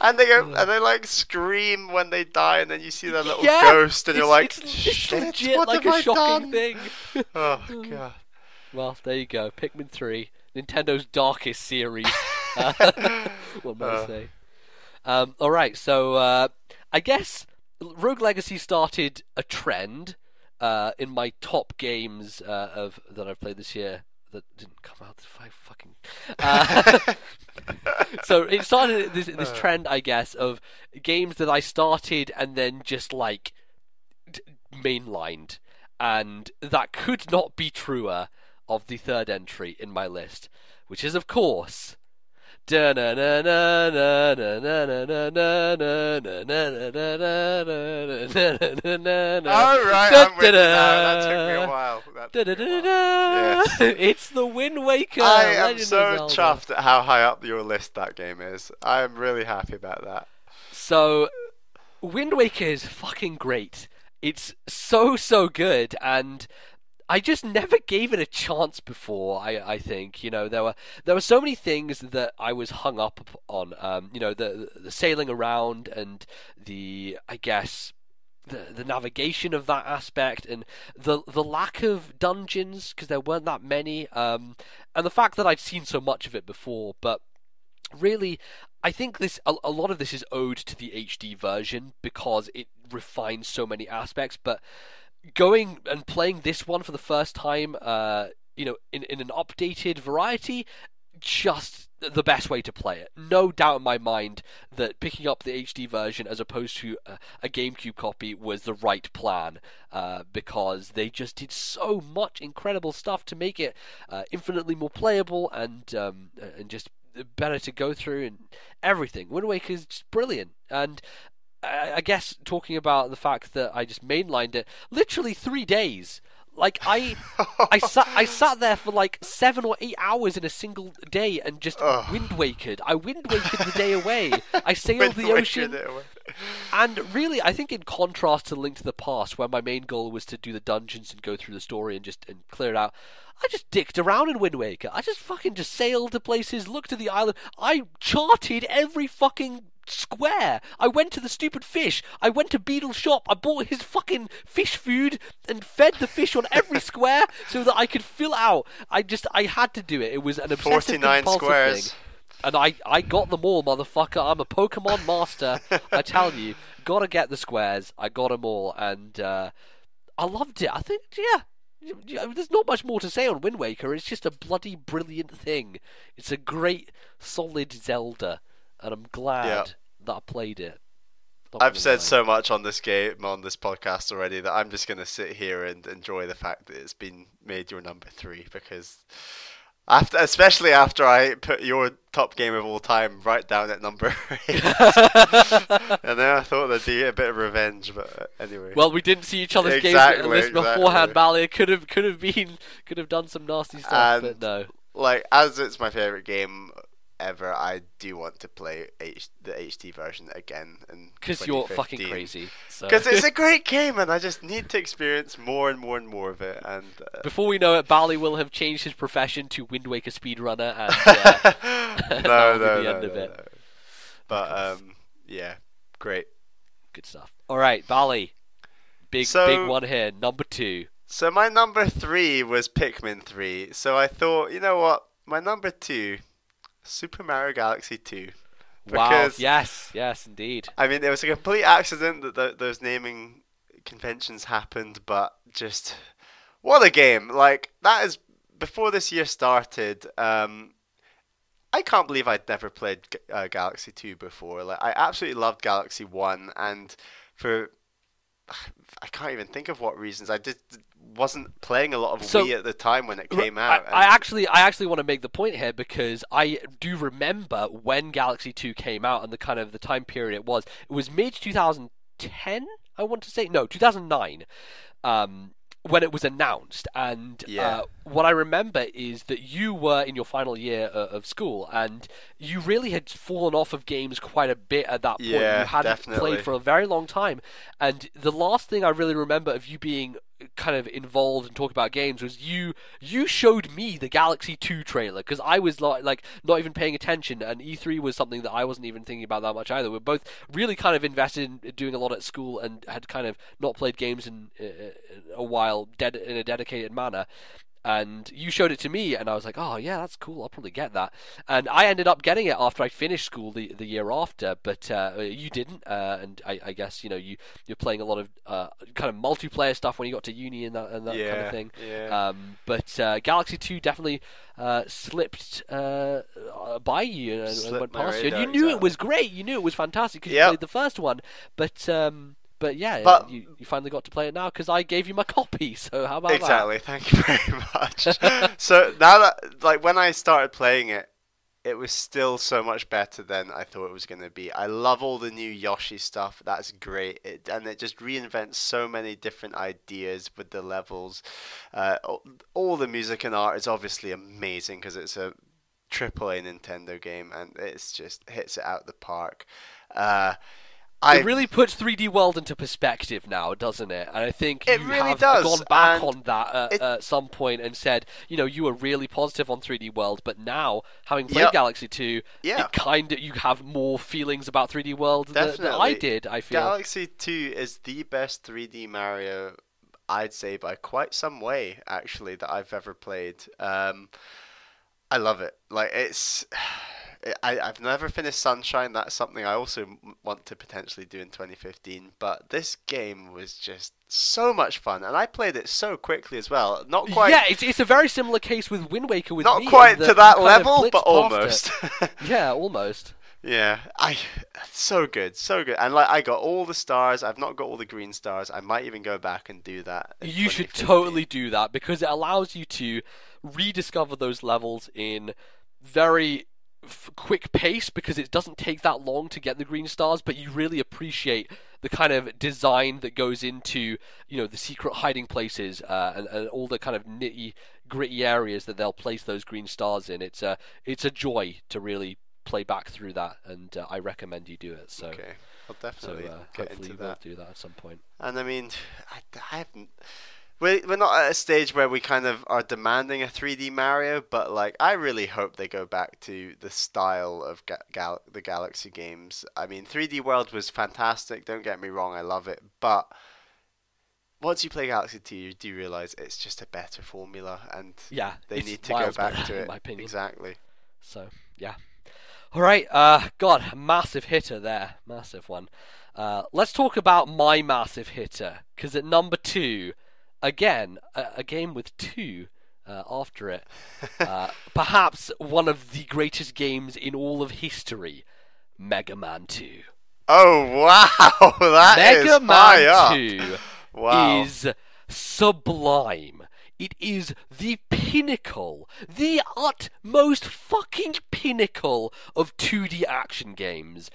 And they go and they like scream when they die, and then you see that little ghost, and you're like, it's legit what like have a I shocking done? thing. Oh god. Well, there you go. Pikmin 3, Nintendo's darkest series. What might I say? Alright, so I guess Rogue Legacy started a trend in my top games that I've played this year that didn't come out. So it started this trend, I guess, of games that I started and then just like mainlined, and that could not be truer of the third entry in my list, which is of course right, I'm with you now. That took me a while. Yes. It's the Wind Waker. I am Legend so of Zelda. chuffed at how high up your list that game is. I am really happy about that. So, Wind Waker is fucking great. It's so good, and I just never gave it a chance before. I think, you know, there were so many things that I was hung up on. You know, the sailing around and I guess the navigation of that aspect, and the lack of dungeons because there weren't that many. And the fact that I'd seen so much of it before, but really, I think a lot of this is owed to the HD version because it refines so many aspects. But going and playing this one for the first time, you know, in an updated variety, just the best way to play it. No doubt in my mind that picking up the HD version as opposed to a GameCube copy was the right plan, because they just did so much incredible stuff to make it infinitely more playable and just better to go through and everything. Wind Waker is just brilliant, and I guess talking about the fact that I just mainlined it literally 3 days. Like I sat there for like 7 or 8 hours in a single day and just Wind Wakered. I Wind Wakered the day away. I sailed the ocean. And really, I think in contrast to Link to the Past, where my main goal was to do the dungeons and go through the story and clear it out, I just dicked around in Wind Waker. I just fucking just sailed to places, looked at the island. I charted every fucking square. I went to the stupid fish. I went to Beedle's shop. I bought his fucking fish food and fed the fish on every square so that I could fill out. I had to do it. It was an obsessive 49 compulsive squares. thing. And I got them all, motherfucker. I'm a Pokemon master. I tell you, gotta get the squares. I got them all, and I loved it. I think, yeah, there's not much more to say on Wind Waker. It's just a bloody brilliant thing. It's a great, solid Zelda, and I'm glad that I played it. I've said so much on this game, on this podcast already, that I'm just going to sit here and enjoy the fact that it's been made your number 3, because especially after I put your top game of all time right down at number 8. And then I thought there'd be a bit of revenge, but anyway. Well, we didn't see each other's games list beforehand, Bally. It could have done some nasty stuff, but no. Like, as it's my favourite game ever, I do want to play the HD version again. Because you're fucking crazy. Because it's a great game, and I just need to experience more and more and more of it. And before we know it, Bally will have changed his profession to Wind Waker speedrunner, and no. End of it. But yeah, great, good stuff. All right, Bally, big one here, number 2. So my number 3 was Pikmin 3. So I thought, you know what, my number 2. Super Mario Galaxy 2. Because, wow, yes, indeed. I mean, it was a complete accident that those naming conventions happened, but just, what a game. Like, that is, before this year started, I can't believe I'd never played Galaxy 2 before. Like, I absolutely loved Galaxy 1, and I can't even think of what reasons. I wasn't playing a lot of Wii at the time when it came out. I actually want to make the point here, because I do remember when Galaxy 2 came out and the time period it was. It was mid 2010, I want to say. No, 2009. When it was announced, and what I remember is that you were in your final year of school, and you really had fallen off of games quite a bit at that point. You hadn't played for a very long time, and the last thing I really remember of you being kind of involved and talking about games was you showed me the Galaxy 2 trailer, because I was like not even paying attention, and E3 was something that I wasn't even thinking about that much either. We're both really kind of invested in doing a lot at school and had kind of not played games in a while in a dedicated manner. And you showed it to me, and I was like, oh yeah, that's cool, I'll probably get that. And I ended up getting it after I finished school the year after, but you didn't, and I guess, you know, you're playing a lot of kind of multiplayer stuff when you got to uni and that kind of thing. But Galaxy 2 definitely slipped by you and went past you. And you knew it was great, you knew it was fantastic because you played the first one, but yeah, you finally got to play it now because I gave you my copy. So how about that? Thank you very much. So now that, like, when I started playing it, it was still so much better than I thought it was going to be. I love all the new Yoshi stuff. That's great. And it just reinvents so many different ideas with the levels. All the music and art is obviously amazing because it's a AAA Nintendo game and it's just hits it out the park. It really puts 3D World into perspective now, doesn't it? And I think it you really have does. gone back And on that at some point and said, you were really positive on 3D World, but now, having played Galaxy 2, you have more feelings about 3D World than I did, I feel. Galaxy 2 is the best 3D Mario, I'd say, by quite some way, actually, that I've ever played. I love it. Like, I've never finished Sunshine. That's something I also want to potentially do in 2015. But this game was just so much fun, and I played it so quickly as well. Not quite. Yeah, it's a very similar case with Wind Waker with me. Not quite to that level, but almost. Yeah, almost. Yeah, so good, so good. And like, I got all the stars. I've not got all the green stars. I might even go back and do that. You should totally do that because it allows you to rediscover those levels in very quick pace because it doesn't take that long to get the green stars, but you really appreciate the kind of design that goes into the secret hiding places and all the kind of nitty gritty areas that they'll place those green stars in. It's a joy to really play back through that, and I recommend you do it. So okay, I'll definitely get hopefully into we'll that. do that at some point. And I mean, I haven't. We're not at a stage where we kind of are demanding a 3D Mario, but like I really hope they go back to the style of the Galaxy games. I mean, 3D World was fantastic. Don't get me wrong, I love it, but once you play Galaxy 2, you do realize it's just a better formula, and they need to go back to it. In my opinion. Exactly. So yeah. All right. God, massive hitter there, massive one. Let's talk about my massive hitter, because at number 2. Again, a game with 2 after it. Perhaps one of the greatest games in all of history, Mega Man 2. Oh, wow! Mega Man 2 wow. is sublime. It is the pinnacle, the utmost fucking pinnacle of 2D action games.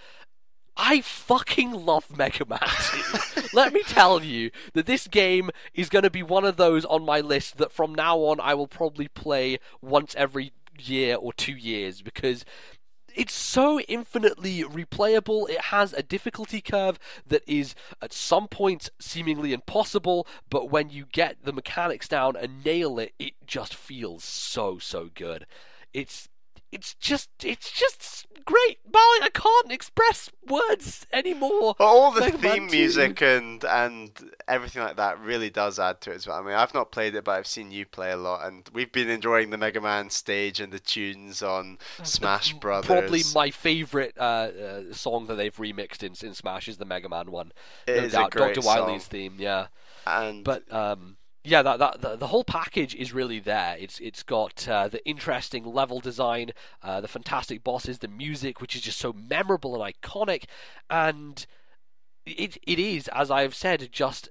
I fucking love Mega Man 2. Let me tell you that this game is going to be one of those on my list that from now on I will probably play once every year or 2 years because it's so infinitely replayable. It has a difficulty curve that is at some points seemingly impossible, but when you get the mechanics down and nail it, it just feels so good. It's just great, Bally. I can't express words anymore. But all the theme music and everything like that really does add to it as well. I mean, I've not played it, but I've seen you play a lot, and we've been enjoying the Mega Man stage and the tunes on Smash Brothers. Probably my favourite song that they've remixed in Smash is the Mega Man one. It is a great Dr. Wily's theme, yeah. But yeah, the whole package is really there. It's got the interesting level design, the fantastic bosses, the music, which is just so memorable and iconic, and it is, as I've said, just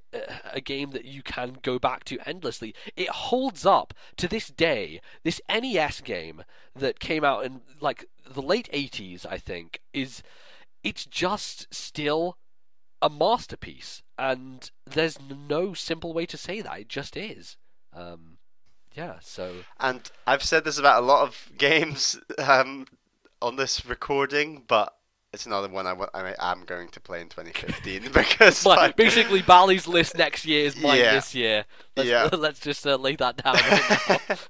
a game that you can go back to endlessly. It holds up to this day. This NES game that came out in like the late 80s, I think, it's just still a masterpiece, and there's no simple way to say that. It just is. So. And I've said this about a lot of games on this recording, but it's another one I am going to play in 2015 because basically Bally's list next year is mine this year. Let's just lay that down right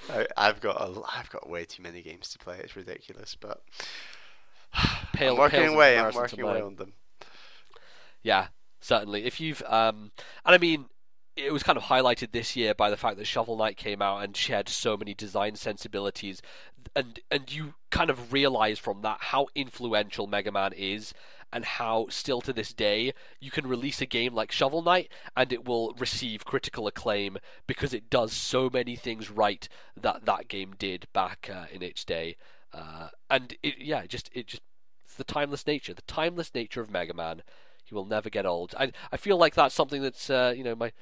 now. I've got way too many games to play. It's ridiculous, but I'm working away on them. Yeah, certainly. If you've and I mean, it was kind of highlighted this year by the fact that Shovel Knight came out and shared so many design sensibilities, and you kind of realize from that how influential Mega Man is, and how still to this day you can release a game like Shovel Knight and it will receive critical acclaim because it does so many things right that game did back in its day, and it's the timeless nature of Mega Man. He will never get old. I feel like that's something that's my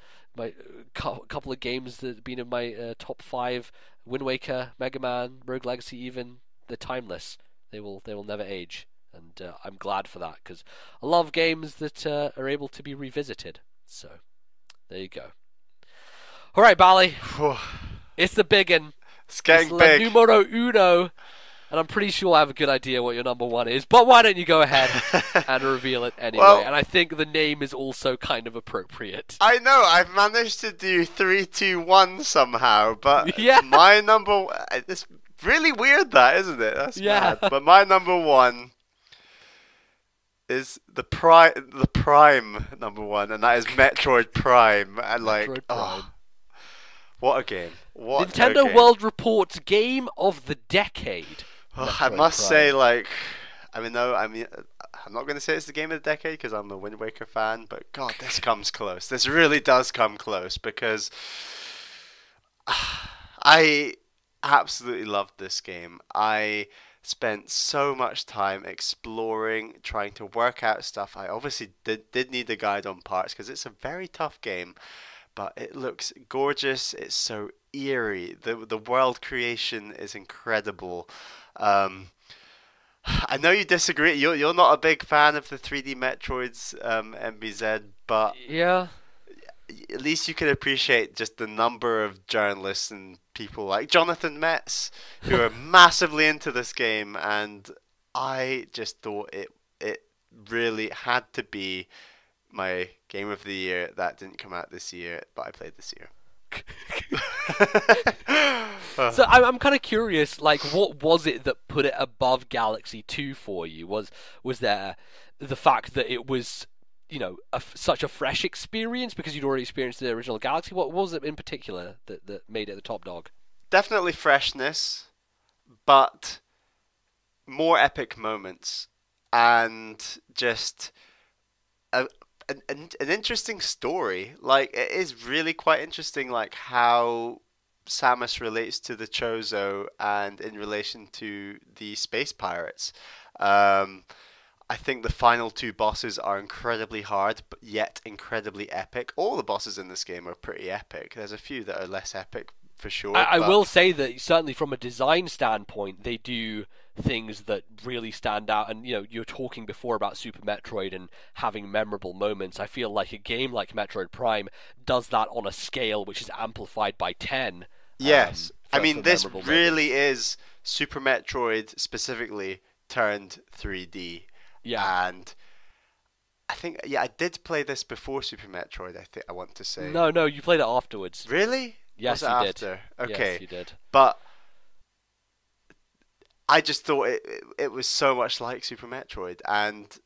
couple of games that have been in my top 5: Wind Waker, Mega Man, Rogue Legacy, even they're timeless. They will never age, and I'm glad for that because I love games that are able to be revisited. So there you go. All right, Bally, it's the big one. It's getting it's big. Numero uno. And I'm pretty sure I have a good idea what your number one is, but why don't you go ahead and reveal it anyway? Well, and I think the name is also kind of appropriate. I know, I've managed to do 3, 2, 1 somehow, but yeah. my number... It's really weird that, isn't it? That's mad. But my number one is the Prime number one, and that is Metroid Prime. And Metroid Prime. What a game. Nintendo World Report's Game of the Decade. I must say, I'm not going to say it's the game of the decade because I'm a Wind Waker fan, but God, this comes close. This really does come close because I absolutely loved this game. I spent so much time exploring, trying to work out stuff. I obviously did need a guide on parts because it's a very tough game, but it looks gorgeous. It's so eerie. The world creation is incredible. I know you disagree. You're not a big fan of the 3D Metroids, NBZ, but yeah, at least you can appreciate just the number of journalists and people like Jonathan Metz who are massively into this game, and I just thought it really had to be my game of the year. That didn't come out this year, but I played this year. So I'm kind of curious, what was it that put it above Galaxy 2 for you? Was there the fact that it was, such a fresh experience because you'd already experienced the original Galaxy? What was it in particular that made it the top dog? Definitely freshness, but more epic moments and just an interesting story. It is really quite interesting, how Samus relates to the Chozo and in relation to the space pirates. I think the final 2 bosses are incredibly hard, but yet incredibly epic. All the bosses in this game are pretty epic. There's a few that are less epic for sure. I will say that certainly from a design standpoint, they do things that really stand out. And you're talking before about Super Metroid and having memorable moments. I feel like a game like Metroid Prime does that on a scale which is amplified by 10. Yes, this really is Super Metroid specifically turned 3D. Yeah, and I think I did play this before Super Metroid. I want to say. No, you played it afterwards. Really? Yes, you did. Okay. Yes, you did. But I just thought it was so much like Super Metroid, and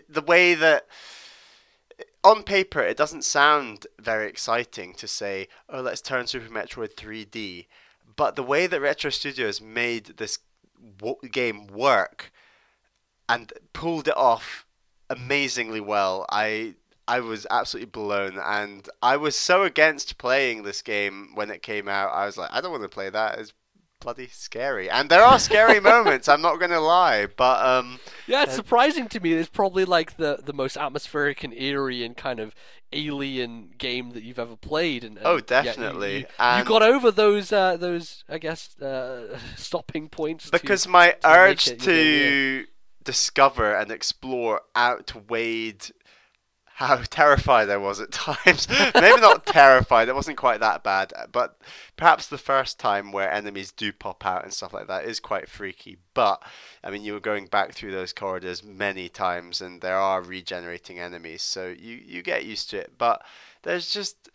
the way that on paper it doesn't sound very exciting to say, oh, let's turn Super Metroid 3D, but the way that Retro Studios made this game work and pulled it off amazingly well, I was absolutely blown, and I was so against playing this game when it came out. I was like, I don't want to play that. It's bloody scary, and there are scary moments. I'm not gonna lie, but yeah, it's surprising to me. It's probably the most atmospheric and eerie and kind of alien game that you've ever played. And oh, definitely. You got over those I guess stopping points because my urge to discover and explore outweighed how terrified I was at times. Maybe not terrified, it wasn't quite that bad, but perhaps the first time where enemies do pop out and stuff like that is quite freaky. But you were going back through those corridors many times and there are regenerating enemies, so you get used to it. But there's just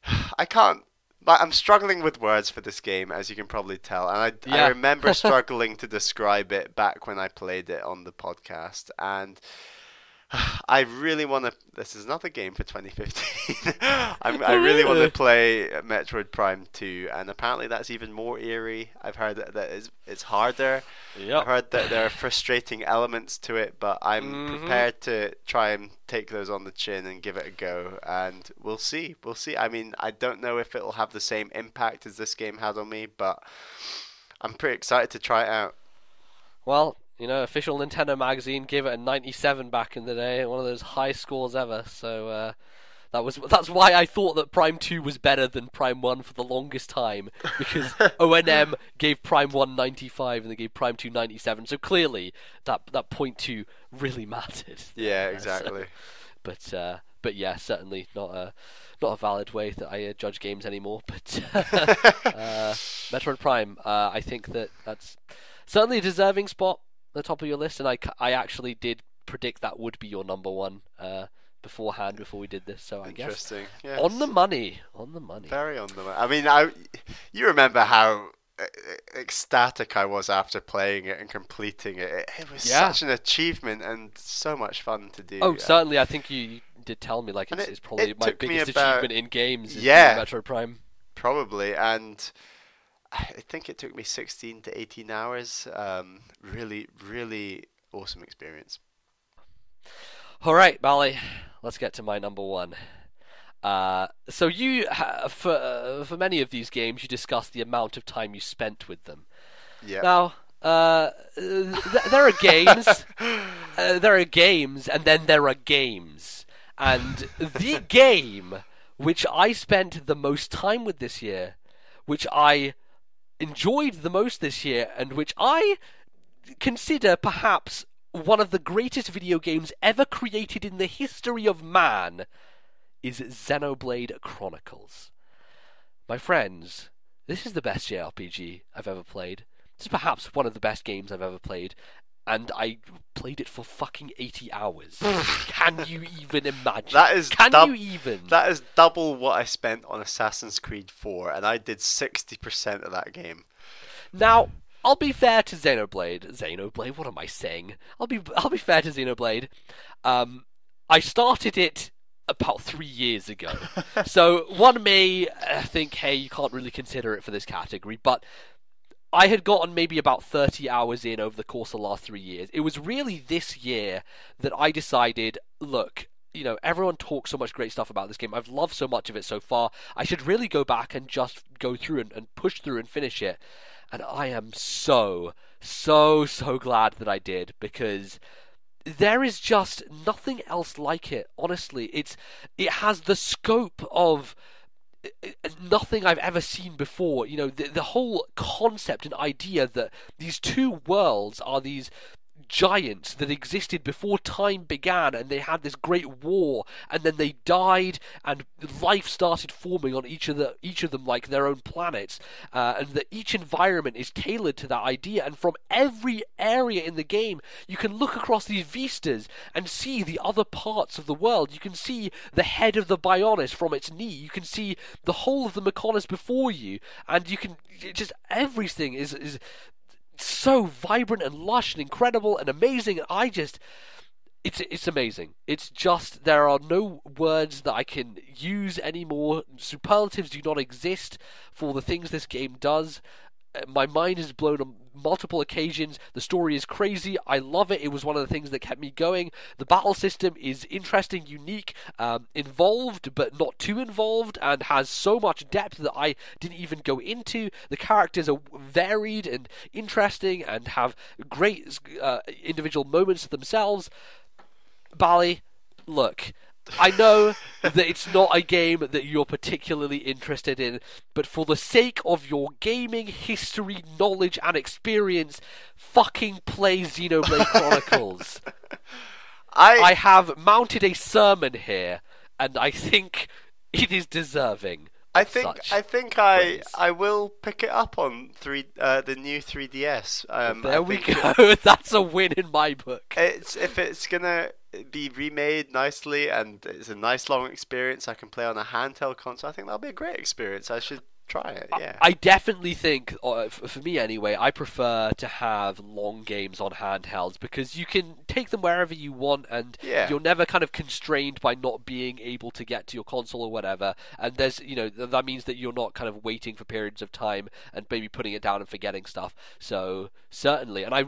I'm struggling with words for this game, as you can probably tell, and I remember struggling to describe it back when I played it on the podcast, and I really want to. This is not a game for 2015. I really want to play Metroid Prime 2, and apparently that's even more eerie. I've heard that it's harder. Yep. I've heard that there are frustrating elements to it, but I'm prepared to try and take those on the chin and give it a go, and we'll see. We'll see. I don't know if it'll have the same impact as this game had on me, but I'm pretty excited to try it out. Well, official Nintendo magazine gave it a 97 back in the day, one of those high scores ever. So That's why I thought that Prime 2 was better than Prime 1 for the longest time, because ONM gave Prime 1 95 and they gave Prime 2 97. So clearly that point 2 really mattered. Yeah, exactly. But yeah, certainly not a valid way that I judge games anymore. But Metroid Prime, I think that's certainly a deserving spot at the top of your list, and I actually did predict that would be your number one beforehand before we did this. So I guess Interesting. Yes. on the money. Very on the money. I mean, you remember how ecstatic I was after playing it and completing it. It was such an achievement and so much fun to do. Oh, certainly. I think you did tell me it's probably my biggest achievement in games. Is Metroid Prime. Probably, and I think it took me 16 to 18 hours. Really, really awesome experience. All right, Bally, let's get to my number one. So you, for many of these games, you discussed the amount of time you spent with them. Yeah. Now, there are games, and then there are games, and the game which I spent the most time with this year, which I enjoyed the most this year, and which I consider perhaps one of the greatest video games ever created in the history of man, is Xenoblade Chronicles. My friends, this is the best JRPG I've ever played. This is perhaps one of the best games I've ever played, and I played it for fucking 80 hours. Can you even imagine? That is you even? That is double what I spent on Assassin's Creed 4, and I did 60% of that game. Now, I'll be fair to Xenoblade, what am I saying? I'll be fair to Xenoblade. I started it about 3 years ago. So one may think, hey, you can't really consider it for this category, but I had gotten maybe about 30 hours in over the course of the last 3 years. It was really this year that I decided, look, everyone talks so much great stuff about this game. I've loved so much of it so far. I should really go back and just go through and push through and finish it. And I am so glad that I did, because there is just nothing else like it. Honestly, it has the scope of nothing I've ever seen before. The whole concept and idea that these two worlds are these giants that existed before time began, and they had this great war, and then they died, and life started forming on each of them like their own planets, and that each environment is tailored to that idea. And from every area in the game, you can look across these vistas and see the other parts of the world. You can see the head of the Bionis from its knee. You can see the whole of the Mechonis before you, and you can everything is so vibrant and lush and incredible and amazing. It's amazing. It's just, there are no words that I can use anymore. Superlatives do not exist for the things this game does. My mind is blown on multiple occasions. The story is crazy. I love it. It was one of the things that kept me going. The battle system is interesting, unique, involved, but not too involved, and has so much depth that I didn't even go into. The characters are varied and interesting and have great individual moments themselves. Bally, look, I know that it's not a game that you're particularly interested in, but for the sake of your gaming history, knowledge, and experience, fucking play Xenoblade Chronicles. I have mounted a sermon here, and I think it is deserving. I think I will pick it up on the new 3DS. There we go. That's a win in my book. If it's gonna be remade nicely and it's a nice long experience I can play on a handheld console, I think that'll be a great experience. I should try it. Yeah, I definitely think, for me anyway, I prefer to have long games on handhelds, because you can take them wherever you want, and you're never kind of constrained by not being able to get to your console or whatever. And there's, that means that you're not kind of waiting for periods of time and maybe putting it down and forgetting stuff. So certainly, and I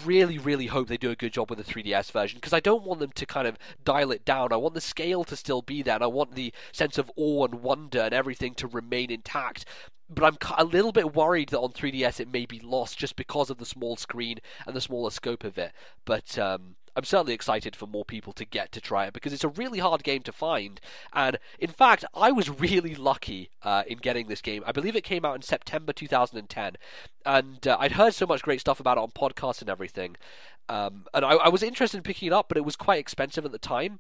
really hope they do a good job with the 3DS version, because I don't want them to kind of dial it down. I want the scale to still be there, and I want the sense of awe and wonder and everything to remain intact. but I'm a little bit worried that on 3DS it may be lost just because of the small screen and the smaller scope of it. But I'm certainly excited for more people to get to try it because it's a really hard game to find. And in fact, I was really lucky in getting this game. I believe it came out in September 2010, and I'd heard so much great stuff about it on podcasts and everything. And I was interested in picking it up, but it was quite expensive at the time.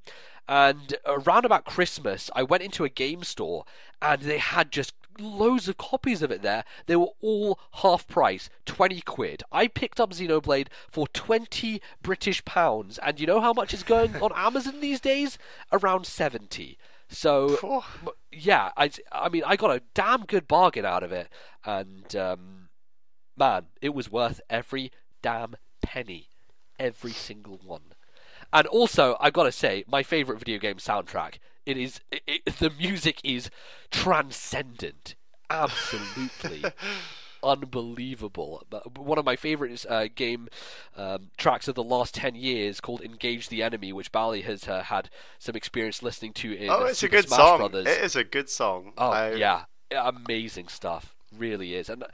And around about Christmas, I went into a game store, and they had just loads of copies of it there. They were all half price, 20 quid. I picked up Xenoblade for 20 British pounds, and you know how much is going on Amazon these days? Around 70. So, yeah, I mean, I got a damn good bargain out of it, and man, it was worth every damn penny. Every single one. And also, I gotta say, my favourite video game soundtrack, the music is transcendent. Absolutely unbelievable. One of my favourite game tracks of the last 10 years called Engage the Enemy, which Bally has had some experience listening to in it's Super a good Smash song. Brothers. It is a good song. Oh, yeah. Amazing stuff. Really is. And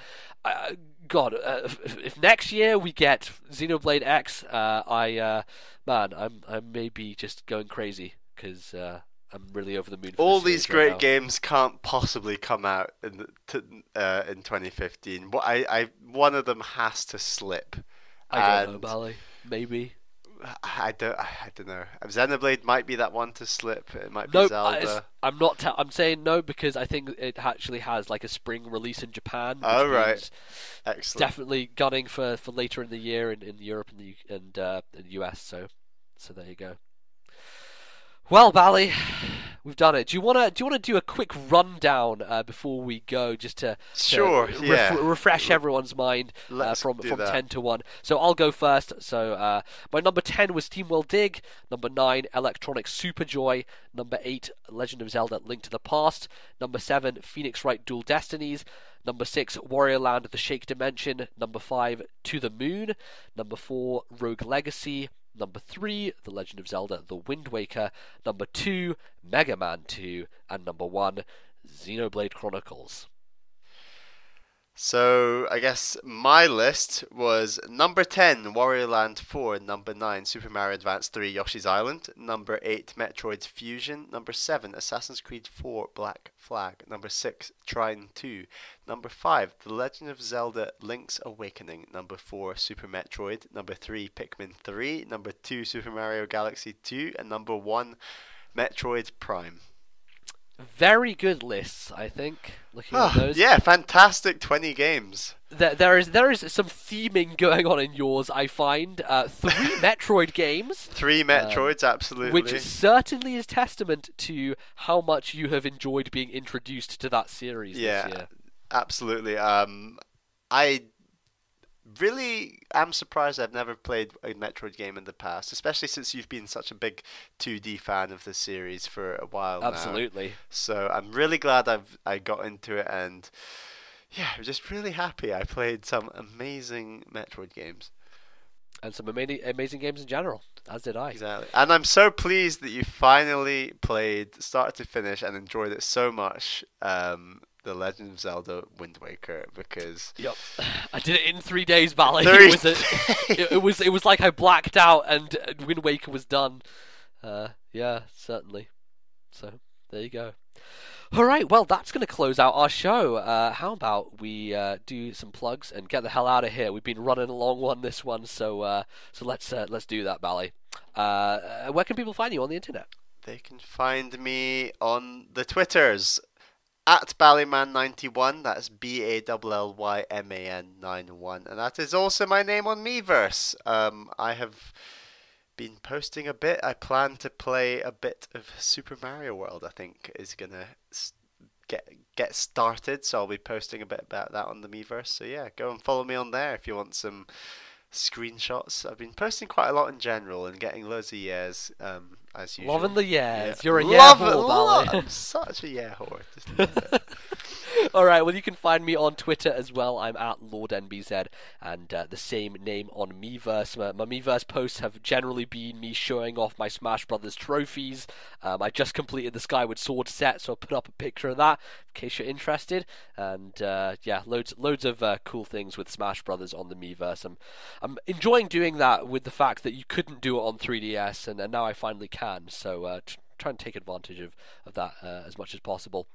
God, if next year we get Xenoblade X, I may be just going crazy because I'm really over the moon. All these great games can't possibly come out in 2015. One of them has to slip. I don't know, Bally. Maybe. I don't know. Xenoblade might be that one to slip. It might be Zelda. I'm not. I'm saying no because I think it actually has like a spring release in Japan. Oh right, excellent. Definitely gunning for later in the year in Europe and the US. So there you go. Well, Bally, we've done it. Do you want to do a quick rundown before we go, just to refresh everyone's mind from 10 to 1? So I'll go first. So my number 10 was SteamWorld Dig. Number 9, Electronic Superjoy. Number 8, Legend of Zelda: Link to the Past. Number 7, Phoenix Wright Dual Destinies. Number 6, Warrior Land: The Shake Dimension. Number 5, To the Moon. Number 4, Rogue Legacy. Number 3, The Legend of Zelda: The Wind Waker. Number 2, Mega Man 2. And number 1, Xenoblade Chronicles. So, I guess my list was number 10, Warrior Land 4. Number 9, Super Mario Advance 3, Yoshi's Island. Number 8, Metroid Fusion. Number 7, Assassin's Creed 4, Black Flag. Number 6, Trine 2. Number 5, The Legend of Zelda: Link's Awakening. Number 4, Super Metroid. Number 3, Pikmin 3. Number 2, Super Mario Galaxy 2. And number 1, Metroid Prime. Very good lists, I think. Looking at those, yeah, fantastic 20 games. There is some theming going on in yours. I find 3 Metroid games. 3 Metroids, absolutely. Which certainly is testament to how much you have enjoyed being introduced to that series this year. Absolutely. I really am surprised I've never played a Metroid game in the past, especially since you've been such a big 2D fan of the series for a while now. Absolutely. So I'm really glad I got into it, and yeah, I'm just really happy I played some amazing Metroid games. And some amazing games in general, as did I. Exactly. And I'm so pleased that you finally played, start to finish, and enjoyed it so much, The Legend of Zelda: Wind Waker, because I did it in 3 days, Bally. 3 it was like I blacked out and Wind Waker was done. Yeah, certainly. So there you go. All right, well, that's going to close out our show. How about we do some plugs and get the hell out of here? We've been running a long one this one, so let's do that, Bally. Where can people find you on the internet? They can find me on the Twitters at Ballyman91. That's BALLYMAN 91, and that is also my name on Miiverse. I have been posting a bit. I plan to play a bit of Super Mario World. I think is gonna get started, so I'll be posting a bit about that on the Miiverse. So yeah, go and follow me on there if you want some screenshots. I've been posting quite a lot in general and getting loads of yeahs, as usual. Loving the yeahs. Yeah. You're a yeah whore, Bally. I'm such a yeah whore. Just love it. All right, well, you can find me on Twitter as well. I'm at Lordnbz, and the same name on Miiverse. My Miiverse posts have generally been me showing off my Smash Brothers trophies. I just completed the Skyward Sword set, so I'll put up a picture of that in case you're interested. And yeah, loads of cool things with Smash Brothers on the Miiverse. I'm enjoying doing that with the fact that you couldn't do it on 3DS, and now I finally can. So try and take advantage of that as much as possible.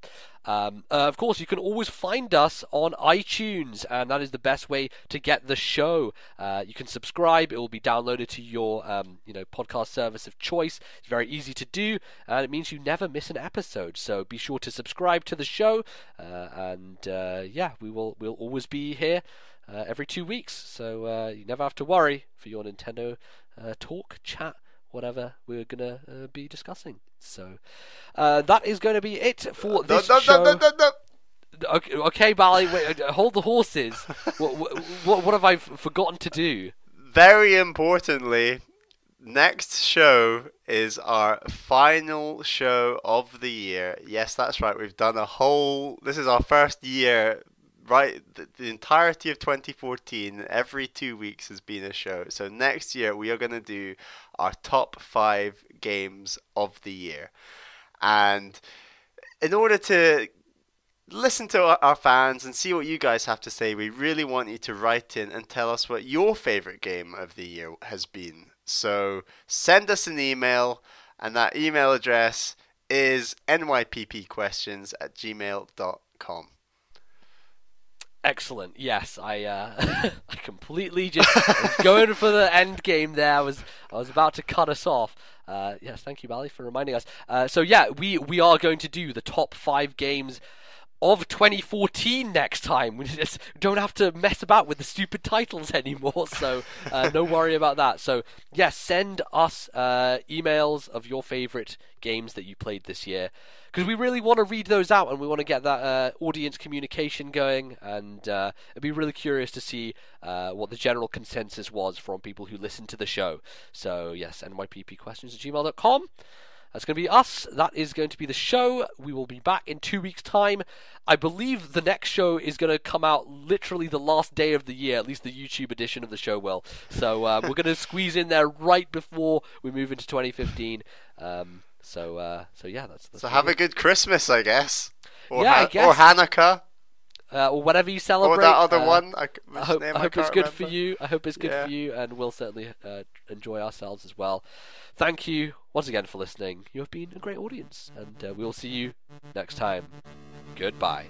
Of course, you can always find us on iTunes, and that is the best way to get the show. You can subscribe; it will be downloaded to your podcast service of choice. It's very easy to do, and it means you never miss an episode. So be sure to subscribe to the show, and yeah, we'll always be here every 2 weeks. So you never have to worry for your Nintendo talk, chat, whatever we're going to be discussing. So that is going to be it for this show. No. Okay, Bally, wait, hold the horses. What have I forgotten to do? Very importantly, next show is our final show of the year. Yes, that's right. We've done this is our first year. Right, the entirety of 2014, every 2 weeks has been a show. So next year we are going to do our top 5 games of the year. And in order to listen to our fans and see what you guys have to say, we really want you to write in and tell us what your favorite game of the year has been. So send us an email, and that email address is nyppquestions@gmail.com. Excellent. Yes, I I completely just was going for the end game there. I was about to cut us off. Yes, thank you, Bally, for reminding us. So yeah, we are going to do the top 5 games of 2014 next time. We just don't have to mess about with the stupid titles anymore, so no worry about that. So yes, send us emails of your favourite games that you played this year, because we really want to read those out, and we want to get that audience communication going, and I'd be really curious to see what the general consensus was from people who listened to the show. So yes, nyppquestions@gmail.com. That's going to be us. That is going to be the show. We will be back in 2 weeks' time. I believe the next show is going to come out literally the last day of the year, at least the YouTube edition of the show will. So we're going to squeeze in there right before we move into 2015. So yeah, that's so have a good Christmas, I guess. Or I guess. Or Hanukkah. Or whatever you celebrate. Or that other one. I hope it's good for you. I hope it's good for you, and we'll certainly enjoy ourselves as well. Thank you once again for listening. You have been a great audience, and we will see you next time. Goodbye.